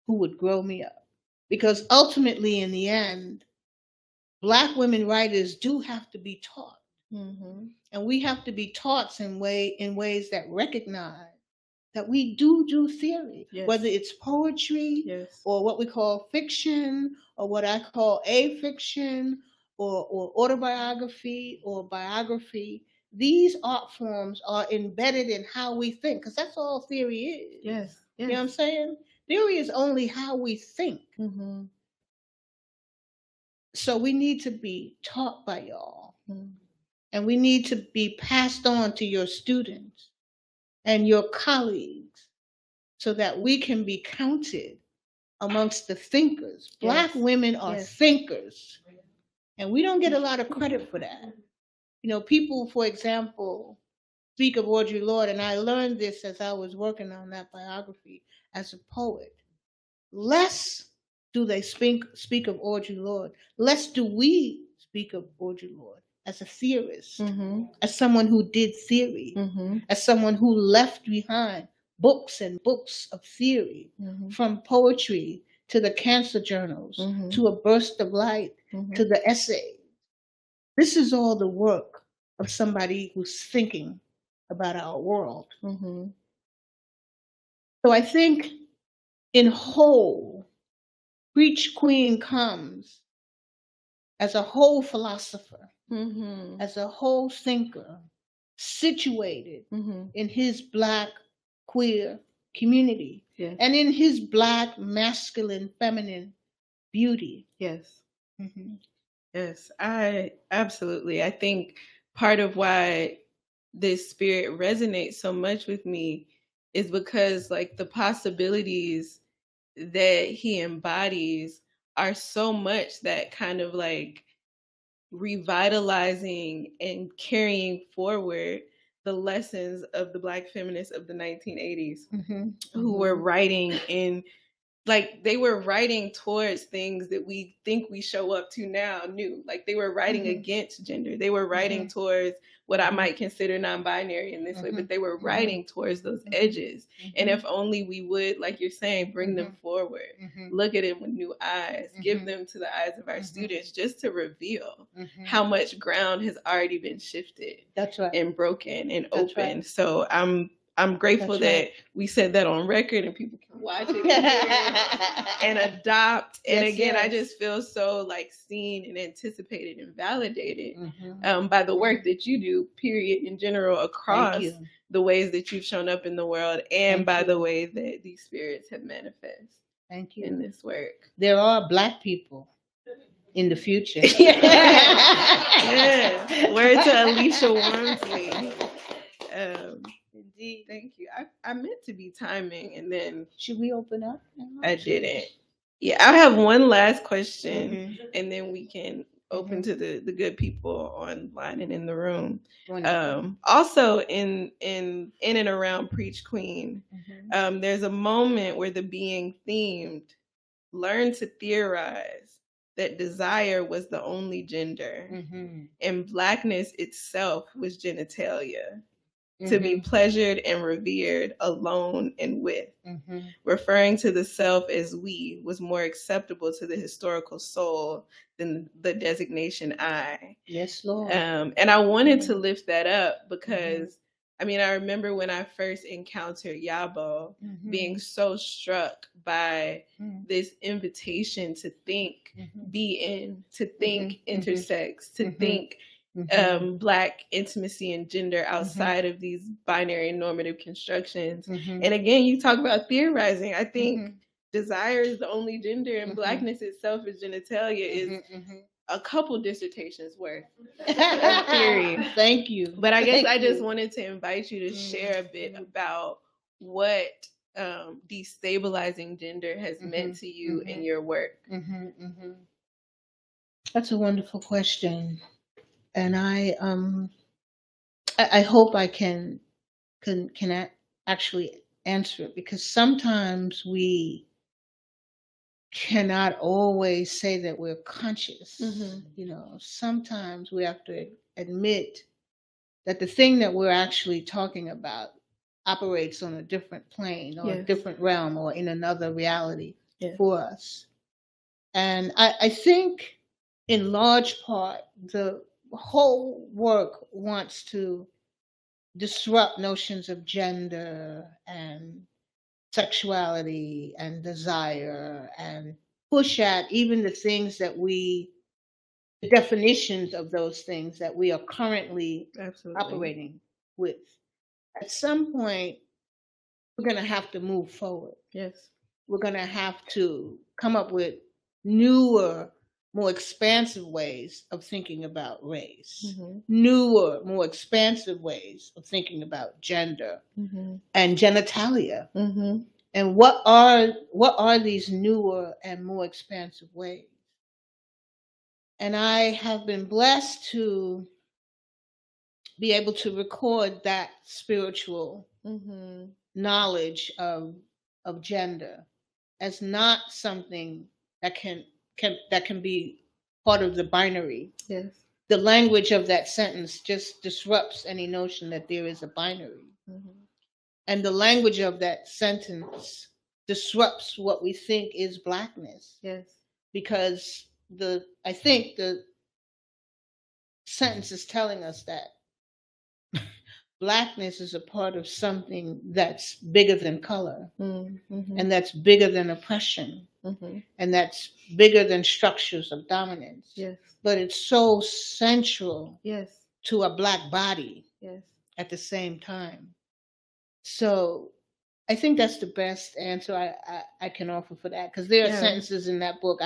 who would grow me up. Because ultimately, in the end, Black women writers do have to be taught. Mm-hmm. And we have to be taught in ways that recognize that we do theory, Yes. whether it's poetry, Yes. or what we call fiction, or what I call afiction, or autobiography or biography. These art forms are embedded in how we think, because that's all theory is. Yes. You know what I'm saying? Theory is only how we think. Mm-hmm. So we need to be taught by y'all. Mm-hmm. And we need to be passed on to your students and your colleagues so that we can be counted amongst the thinkers. Black women are thinkers. And we don't get a lot of credit for that. You know, people, for example, speak of Audre Lorde, and I learned this as I was working on that biography as a poet. Less do they speak of Audre Lorde, less do we speak of Audre Lorde as a theorist, Mm-hmm. as someone who did theory, Mm-hmm. as someone who left behind books and books of theory, Mm-hmm. from poetry to the cancer journals, Mm-hmm. to A Burst of Light, Mm-hmm. to the essay. This is all the work of somebody who's thinking about our world. Mm-hmm. So I think in whole, Preach Queen comes as a whole philosopher, Mm-hmm. as a whole thinker, situated Mm-hmm. in his Black queer community, Yes. and in his Black masculine feminine beauty. Yes. Mm-hmm. Yes, I think part of why this spirit resonates so much with me is because like the possibilities that he embodies are so much that kind of like revitalizing and carrying forward the lessons of the Black feminists of the 1980s, Mm-hmm. who were writing in, like, they were writing towards things that we think we show up to now new. Like they were writing Mm-hmm. against gender. They were writing Mm-hmm. towards what I might consider non-binary in this way, but they were writing towards those edges. And if only we would, like you're saying, bring them forward, look at it with new eyes, give them to the eyes of our students, just to reveal how much ground has already been shifted. That's right. And broken and That's open. right. So I'm grateful that we said that on record and people can watch it and adopt. And again, I just feel so like seen and anticipated and validated by the work that you do, period, in general, across the ways that you've shown up in the world and by the way that these spirits have manifest. Thank you. In this work. There are Black people in the future. Yes. Word to Alicia Wormsley. Indeed. Thank you. I meant to be timing and then... Should we open up? I didn't. Yeah, I have one last question and then we can open to the good people online and in the room. Also in and around Preach Queen, there's a moment where the being themed learned to theorize that desire was the only gender and Blackness itself was genitalia. To be pleasured and revered alone and with. Referring to the self as we was more acceptable to the historical soul than the designation I. Yes, Lord. And I wanted to lift that up because, I mean, I remember when I first encountered Yabo being so struck by this invitation to think, be in, to think intersex, to think Black intimacy and gender outside of these binary and normative constructions. And again, you talk about theorizing. I think desire is the only gender and blackness itself is genitalia is a couple dissertations worth of theory. Thank you. But I guess I just wanted to invite you to share a bit about what destabilizing gender has meant to you in your work. That's a wonderful question, and I hope I can actually answer it, because sometimes we cannot always say that we're conscious. You know, sometimes we have to admit that the thing that we're actually talking about operates on a different plane or a different realm or in another reality for us. And I think in large part, the whole work wants to disrupt notions of gender and sexuality and desire, and push at even the things that the definitions of those things that we are currently operating with. At some point, we're going to have to move forward. Yes. We're going to have to come up with newer, more expansive ways of thinking about race, newer, more expansive ways of thinking about gender and genitalia. And what are these newer and more expansive ways? And I have been blessed to be able to record that spiritual knowledge of gender as not something that can be part of the binary. Yes. The language of that sentence just disrupts any notion that there is a binary. And the language of that sentence disrupts what we think is blackness. Yes. Because I think the sentence is telling us that blackness is a part of something that's bigger than color, and that's bigger than oppression, and that's bigger than structures of dominance. Yes. But it's so central to a Black body at the same time. So I think that's the best answer I can offer for that, because there are sentences in that book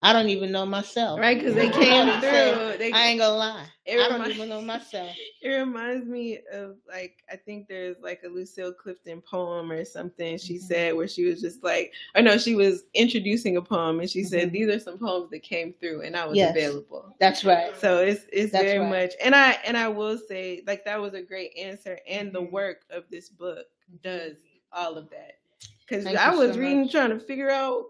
I don't even know myself. Right, because they came through. I ain't gonna lie. I don't even know myself. It reminds me of, like, I think there's like a Lucille Clifton poem or something she said where she was just like, or no, she was introducing a poem and she said, these are some poems that came through and I was available. That's right. So it's very much, and I will say, like, that was a great answer, and the work of this book does all of that. Because I was reading, trying to figure out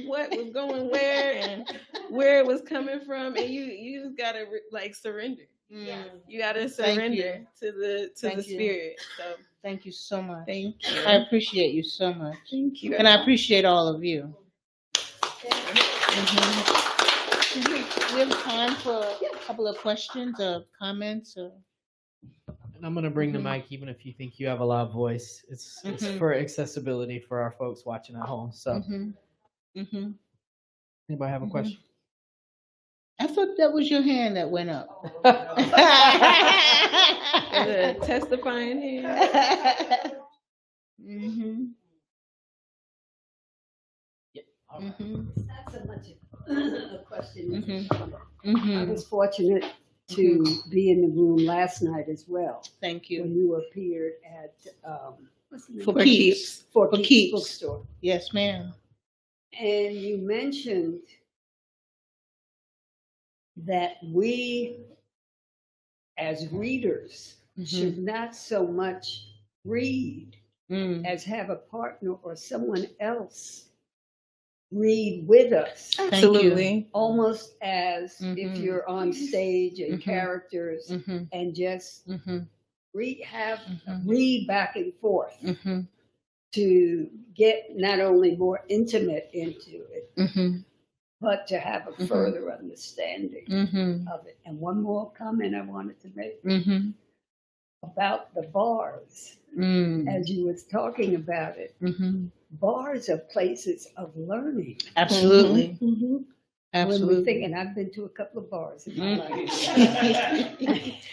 what was going where and where it was coming from, and you just gotta surrender. You gotta surrender to the spirit. So thank you so much. Thank you. I appreciate you so much. Thank you. And I appreciate all of you. We have time for a couple of questions or comments. And I'm gonna bring the mic, even if you think you have a loud voice. It's for accessibility for our folks watching at home. So. Anybody have a question? I thought that was your hand that went up. The testifying hand. Not so much a question. I was fortunate to be in the room last night as well. Thank you. When you appeared at For Keeps bookstore. Yes, ma'am. And you mentioned that we, as readers, should not so much read as have a partner or someone else read with us. Absolutely. Almost as if you're on stage and characters and just read back and forth. To get not only more intimate into it, but to have a further understanding of it. And one more comment I wanted to make about the bars, as you was talking about it. Bars are places of learning. Absolutely. Absolutely. When we think, and I've been to a couple of bars in my life.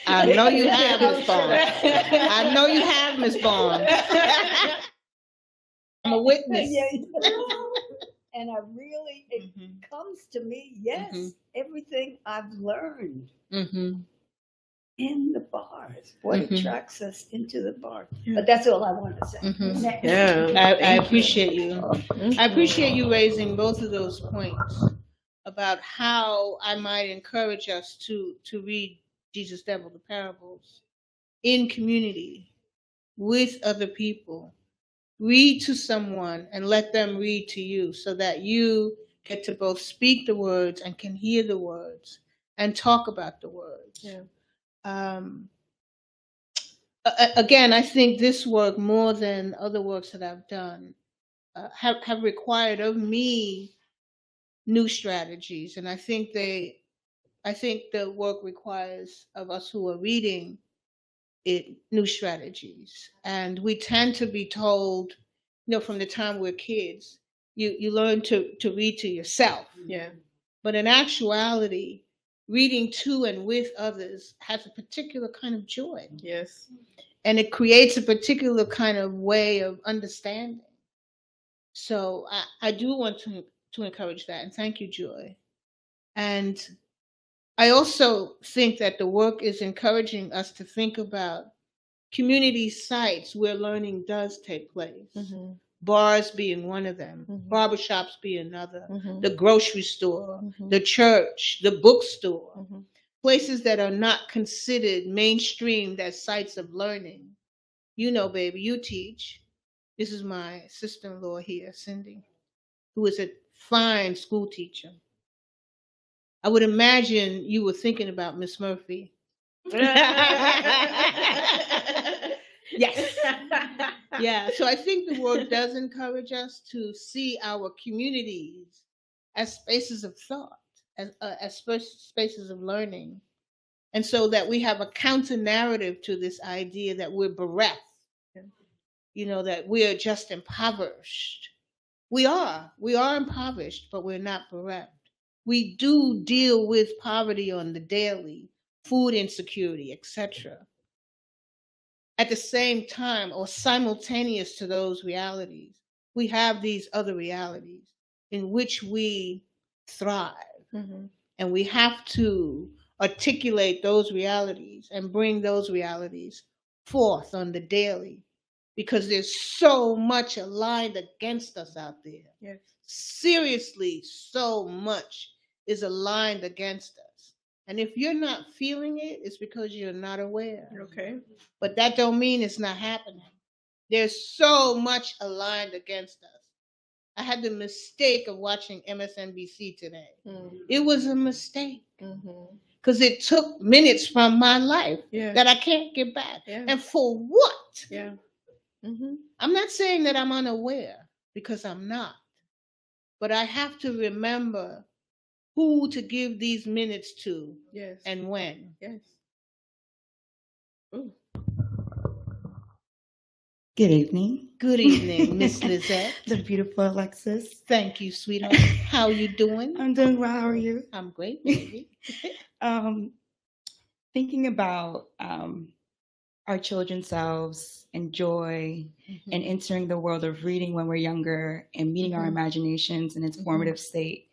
I know you have, Miss Bond. I know you have, Miss Bond. I'm a witness. Yeah, and I really, it comes to me, yes, everything I've learned in the bars, what attracts us into the bar. But that's all I want to say. Yeah. I appreciate you. I appreciate you raising both of those points about how I might encourage us to read Jesusdevil, the parables, in community with other people. Read to someone and let them read to you so that you get to both speak the words and can hear the words and talk about the words. Yeah. Again, I think this work, more than other works that I've done, have required of me new strategies, and I think the work requires of us who are reading it new strategies. And we tend to be told, from the time we're kids, you learn to read to yourself. Yeah. But in actuality, reading to and with others has a particular kind of joy. Yes. And it creates a particular kind of way of understanding. So I do want to encourage that. And thank you, Joy. And I also think that the work is encouraging us to think about community sites where learning does take place. Bars being one of them, barbershops being another, the grocery store, the church, the bookstore, places that are not considered mainstreamed as sites of learning. Baby, you teach. This is my sister-in-law here, Cindy, who is a fine school teacher. I would imagine you were thinking about Miss Murphy. Yes. Yeah. So I think the work does encourage us to see our communities as spaces of thought, as spaces of learning. And so that we have a counter narrative to this idea that we're bereft, that we are just impoverished. We are impoverished, but we're not bereft. We do deal with poverty on the daily, food insecurity, etc. At the same time, or simultaneous to those realities, we have these other realities in which we thrive. And we have to articulate those realities and bring those realities forth on the daily, because there's so much aligned against us out there. Yes. Seriously, so much is aligned against us. And if you're not feeling it, it's because you're not aware. Okay. But that don't mean it's not happening. There's so much aligned against us. I had the mistake of watching MSNBC today. It was a mistake. Because it took minutes from my life that I can't get back. Yeah. And for what? Yeah. I'm not saying that I'm unaware, because I'm not. But I have to remember who to give these minutes to. Yes. And when. Yes. Ooh. Good evening. Good evening, Miss Lizette. The beautiful Alexis. Thank you, sweetheart. How are you doing? I'm doing well. How are you? I'm great, baby. Thinking about our children's selves and joy and entering the world of reading when we're younger and meeting our imaginations in its formative state.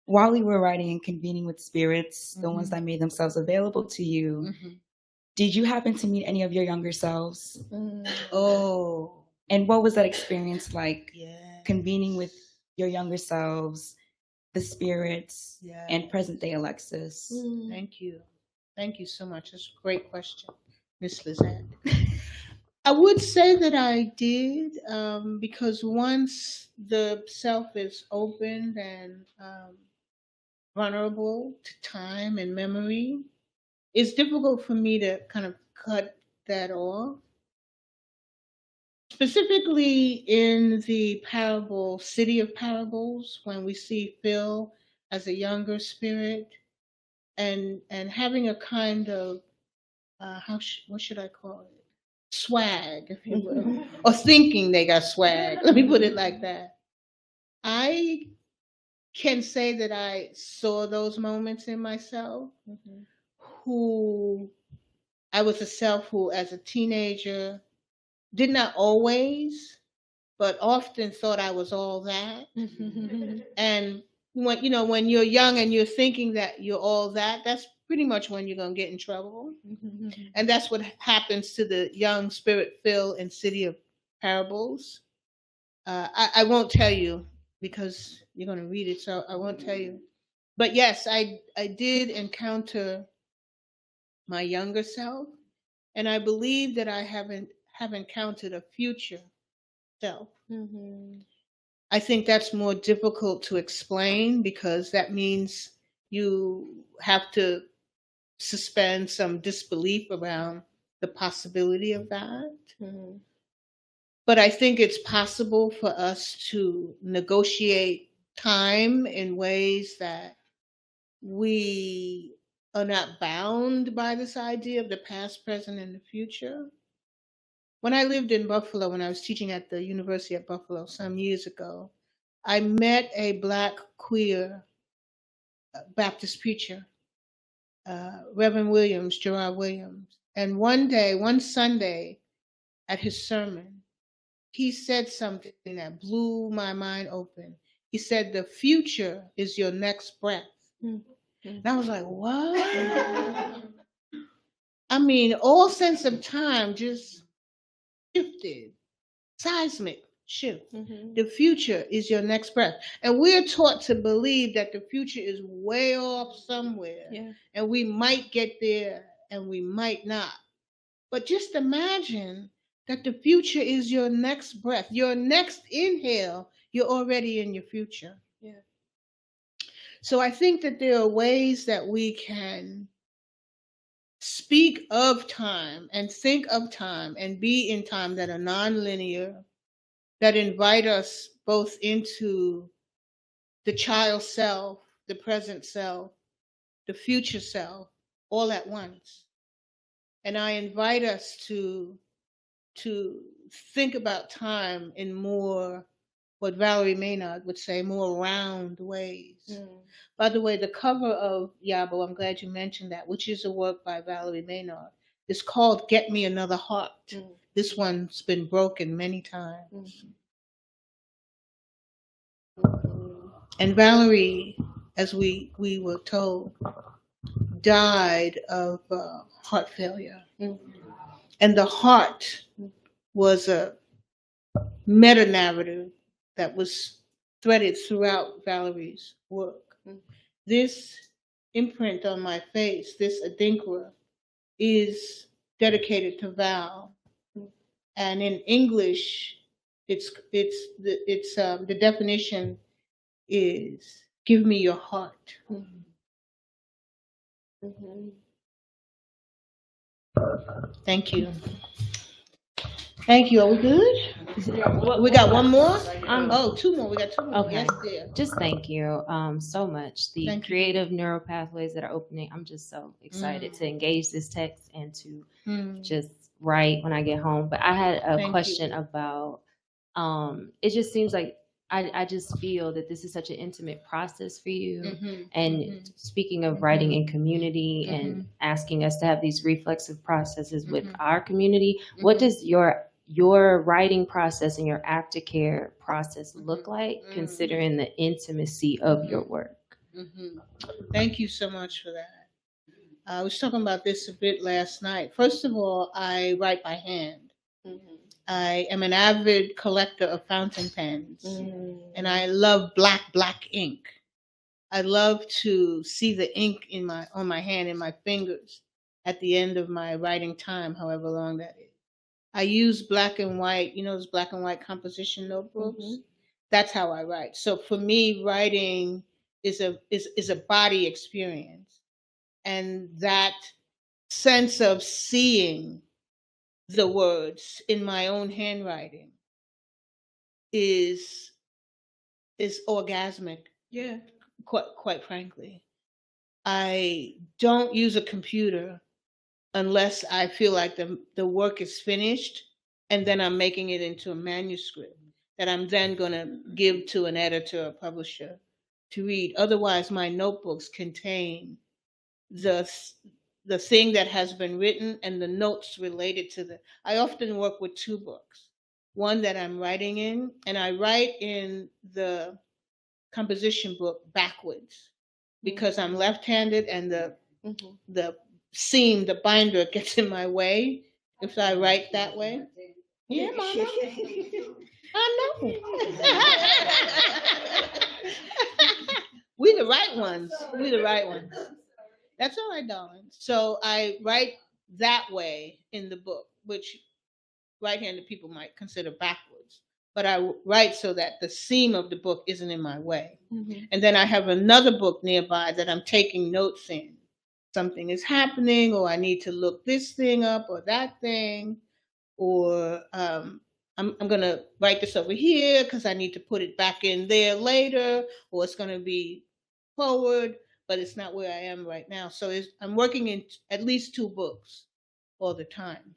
While we were writing and convening with spirits, the ones that made themselves available to you, did you happen to meet any of your younger selves? Oh. And what was that experience like? Yeah. Convening with your younger selves, the spirits, Yeah. and present day Alexis? Thank you. Thank you so much. That's a great question, Miss Lizette. I would say that I did, because once the self is opened and vulnerable to time and memory, it's difficult for me to kind of cut that off. Specifically in the parable, City of Parables, when we see Fhill as a younger spirit and having a kind of, what should I call it? Swag, if you will, or thinking they got swag. Let me put it like that. I can say that I saw those moments in myself, who I was a self who, as a teenager, did not always, but often thought I was all that. And when you're young and you're thinking that you're all that, that's pretty much when you're going to get in trouble. And that's what happens to the young spirit Fhill in City of Parables. I won't tell you because you're going to read it, so I won't tell you. But yes, I did encounter my younger self, and I believe that I have encountered a future self. I think that's more difficult to explain because that means you have to suspend some disbelief around the possibility of that. But I think it's possible for us to negotiate time in ways that we are not bound by this idea of the past, present, and the future. When I lived in Buffalo, when I was teaching at the University of Buffalo some years ago, I met a Black queer Baptist preacher, Reverend Williams, Gerard Williams. And one Sunday at his sermon, he said something that blew my mind open. He said, "The future is your next breath." And I was like, what? I mean, all sense of time just shifted, seismic shift. The future is your next breath. And we're taught to believe that the future is way off somewhere. And we might get there and we might not. But just imagine that the future is your next breath, your next inhale, you're already in your future. So I think that there are ways that we can speak of time and think of time and be in time that are nonlinear, that invite us both into the child self, the present self, the future self, all at once. And I invite us to think about time in more, what Valerie Maynard would say, more round ways. By the way, the cover of Yabo, I'm glad you mentioned that, which is a work by Valerie Maynard, is called Get Me Another Heart. This one's been broken many times. And Valerie, as we were told, died of heart failure. And the heart was a meta-narrative that was threaded throughout Valerie's work. This imprint on my face, this adinkra, is dedicated to Val. And in English, the definition is give me your heart. Thank you. Thank you. Are we good? We got one more? Two more. We got two more. Okay. Yes, dear. Just thank you so much. The Thank you. creative neural pathways that are opening. I'm just so excited to engage this text and to just write when I get home. But I had a Thank question you. about, it just seems like I just feel that this is such an intimate process for you. And speaking of writing in community and asking us to have these reflexive processes with our community, what does your writing process and your aftercare process look like, considering the intimacy of your work? Thank you so much for that. I was talking about this a bit last night. First of all, I write by hand. I am an avid collector of fountain pens, and I love black ink. I love to see the ink on my hand, in my fingers, at the end of my writing time, however long that is. I use black and white, those black and white composition notebooks. That's how I write. So for me, writing is a body experience, and that sense of seeing the words in my own handwriting is orgasmic. Quite frankly. I don't use a computer unless I feel like the work is finished, and then I'm making it into a manuscript that I'm then going to give to an editor or publisher to read. Otherwise, my notebooks contain the thing that has been written and the notes related to I often work with two books. one that I'm writing in, and I write in the composition book backwards because I'm left-handed and the seam, the binder gets in my way if I write that way. Yeah, Mama. I know. We the right ones. We the right ones. That's all right, darling. So I write that way in the book, which right-handed people might consider backwards. But I write so that the seam of the book isn't in my way. And then I have another book nearby that I'm taking notes in. Something is happening, or I need to look this thing up or that thing, or I'm going to write this over here because I need to put it back in there later, or it's going to be forward, but it's not where I am right now. So I'm working in at least 2 books all the time.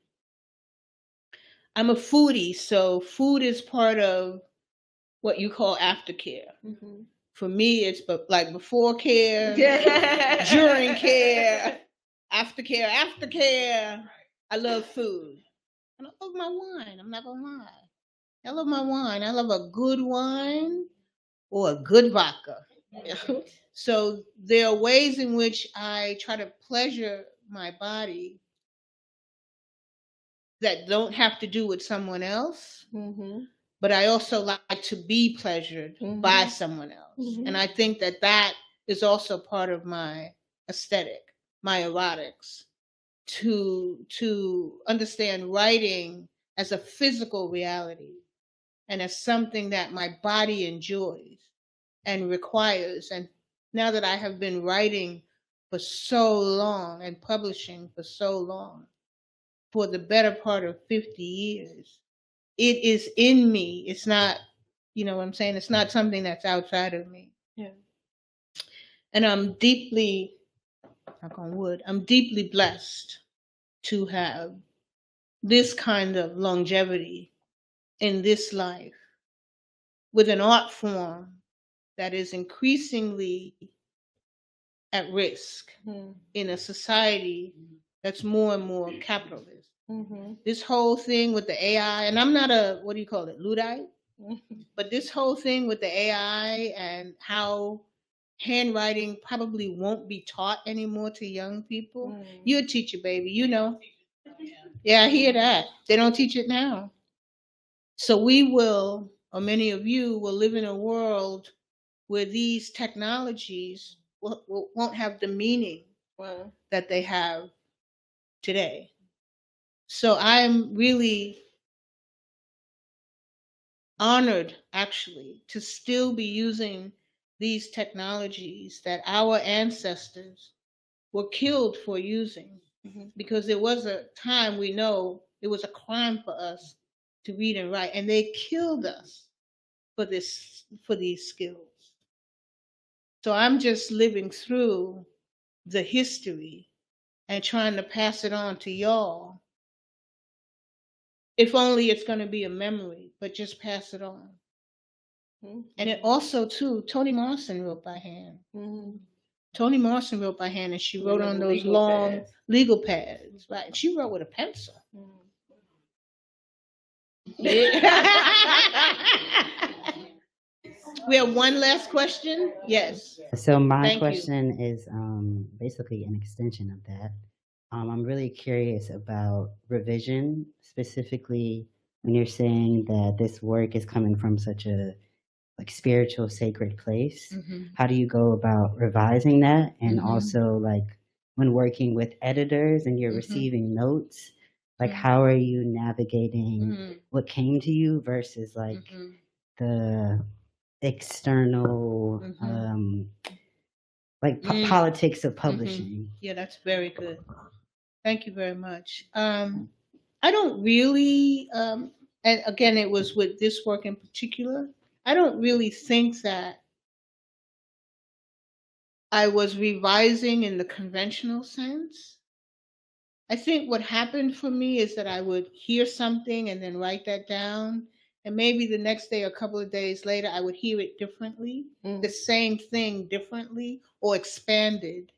I'm a foodie, so food is part of what you call aftercare. For me, it's like before care, during care, aftercare. I love food. And I love my wine. I'm not going to lie. I love my wine. I love a good wine or a good vodka. So there are ways in which I try to pleasure my body that don't have to do with someone else. But I also like to be pleasured by someone else. And I think that is also part of my aesthetic, my erotics, to understand writing as a physical reality and as something that my body enjoys and requires. And now that I have been writing for so long and publishing for so long, for the better part of 50 years, it is in me. It's not, you know what I'm saying? It's not something that's outside of me. Yeah. And I'm deeply, knock on wood, I'm deeply blessed to have this kind of longevity in this life with an art form that is increasingly at risk in a society that's more and more capitalist. This whole thing with the AI, and I'm not a, what do you call it, Luddite? But this whole thing with the AI and how handwriting probably won't be taught anymore to young people. You're a teacher, baby, you know. Yeah, I hear that. They don't teach it now. So we will, or many of you will live in a world where these technologies won't have the meaning that they have today. So I'm really honored, actually, to still be using these technologies that our ancestors were killed for using, because there was a time, we know it was a crime for us to read and write, and they killed us for these skills. So I'm just living through the history and trying to pass it on to y'all. If only it's going to be a memory, but just pass it on. And it also, too, Toni Morrison wrote by hand. Toni Morrison wrote by hand, and she wrote on those long legal pads, right? And she wrote with a pencil. We have one last question. Yes. So my Thank question is basically an extension of that. I'm really curious about revision, specifically when you're saying that this work is coming from such a like spiritual, sacred place. How do you go about revising that? And also, like when working with editors and you're receiving notes, like how are you navigating what came to you versus like the external politics of publishing? Yeah, that's very good. Thank you very much. I don't really, and again, it was with this work in particular, I don't really think that I was revising in the conventional sense. I think what happened for me is that I would hear something and then write that down. And maybe the next day, or a couple of days later, I would hear it differently, the same thing differently or expanded.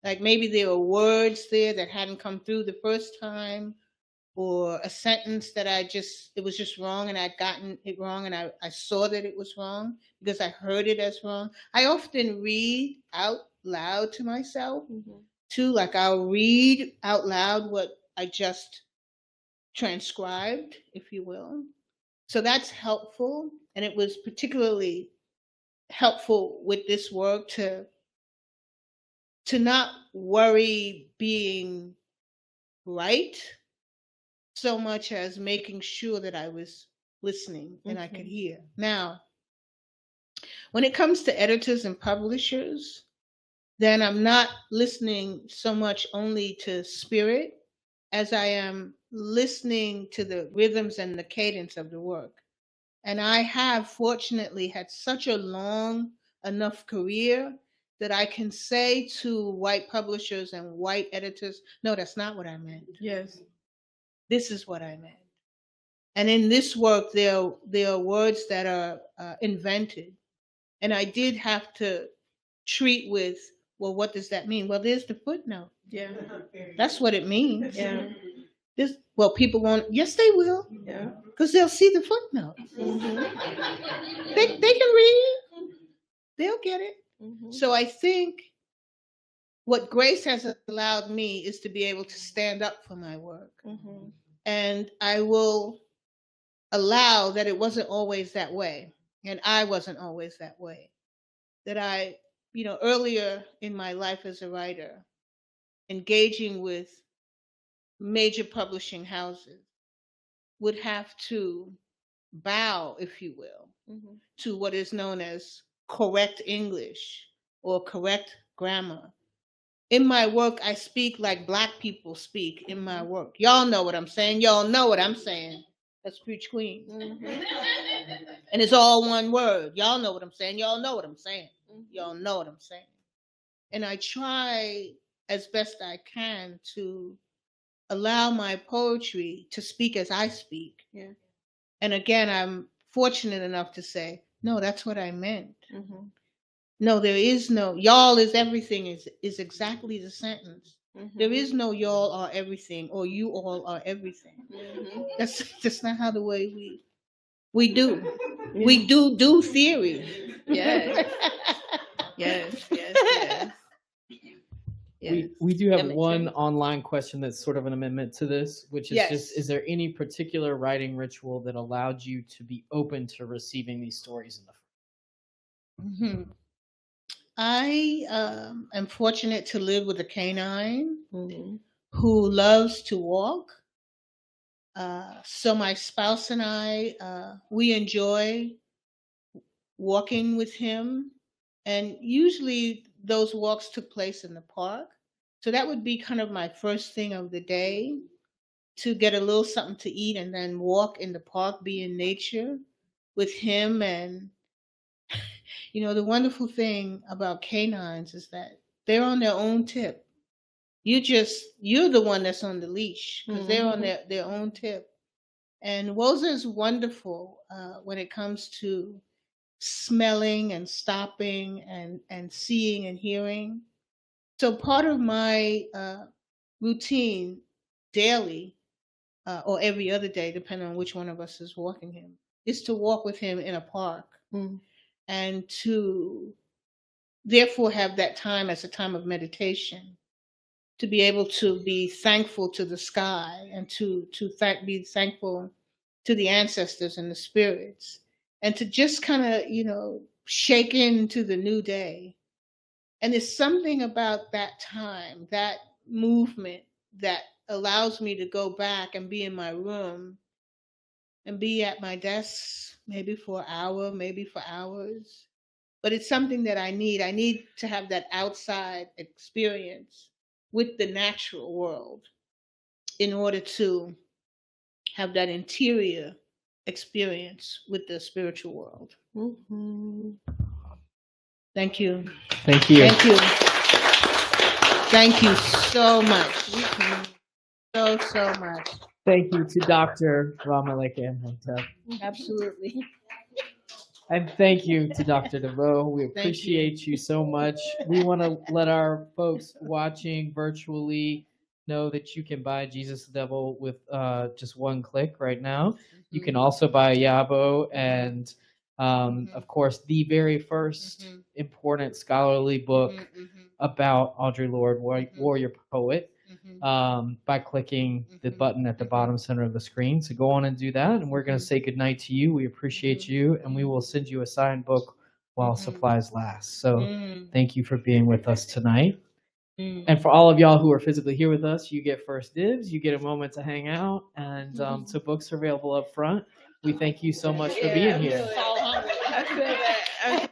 Like maybe there were words there that hadn't come through the first time, or a sentence that it was just wrong and I'd gotten it wrong and I saw that it was wrong because I heard it as wrong. I often read out loud to myself too, like I'll read out loud what I just transcribed, if you will. So that's helpful. And it was particularly helpful with this work to not worry being right so much as making sure that I was listening and I could hear. Now, when it comes to editors and publishers, then I'm not listening so much only to spirit as I am listening to the rhythms and the cadence of the work. And I have fortunately had such a long enough career that I can say to white publishers and white editors, no, that's not what I meant. Yes. This is what I meant. And in this work, there are words that are invented. And I did have to treat with, well, what does that mean? Well, there's the footnote. Yeah. That's what it means. Yeah. Well, people won't, yes, they will. Yeah. Because they'll see the footnote. They can read. They'll get it. So I think what grace has allowed me is to be able to stand up for my work. And I will allow that it wasn't always that way. And I wasn't always that way. That I, earlier in my life as a writer, engaging with major publishing houses, would have to bow, if you will, to what is known as correct English or correct grammar. In my work, I speak like Black people speak in my work. Y'all know what I'm saying. Y'all know what I'm saying. Let's preach Queens. And it's all one word. Y'all know what I'm saying. Y'all know what I'm saying. Y'all know what I'm saying. And I try as best I can to allow my poetry to speak as I speak. Yeah. And again, I'm fortunate enough to say, no, that's what I meant. No, there is no, y'all is everything is exactly the sentence. There is no y'all are everything or you all are everything. That's not how the way we do. We do theory. Yes. Yes. We do have makes one sense. online question that's sort of an amendment to this, which is just, is there any particular writing ritual that allowed you to be open to receiving these stories in the I am fortunate to live with a canine who loves to walk. So my spouse and I, we enjoy walking with him. And usually those walks took place in the park. So that would be kind of my first thing of the day, to get a little something to eat and then walk in the park, be in nature with him. And the wonderful thing about canines is that they're on their own tip. You're the one that's on the leash because they're on their own tip. And Woza is wonderful when it comes to smelling and stopping and seeing and hearing. So part of my routine daily or every other day, depending on which one of us is walking him, is to walk with him in a park. And to therefore have that time as a time of meditation, to be able to be thankful to the sky and to be thankful to the ancestors and the spirits, and to just kind of, shake into the new day. And there's something about that time, that movement, that allows me to go back and be in my room and be at my desk, maybe for an hour, maybe for hours. But it's something that I need. I need to have that outside experience with the natural world in order to have that interior experience with the spiritual world. Thank you. Thank you. Thank you. Thank you so much. So much. Thank you to Dr. Ra Malika Imhotep. Absolutely. And thank you to Dr. De Veaux. We you. appreciate you so much. We want to let our folks watching virtually know that you can buy Jesusdevil with just one click right now. You can also buy Yabo and, of course, the very first important scholarly book about Audre Lorde, warrior poet, by clicking the button at the bottom center of the screen. So go on and do that. And we're going to say goodnight to you. We appreciate you. And we will send you a signed book while supplies last. So thank you for being with us tonight. And for all of y'all who are physically here with us, you get first dibs. You get a moment to hang out. And so books are available up front. We thank you so much for being here. I feel that.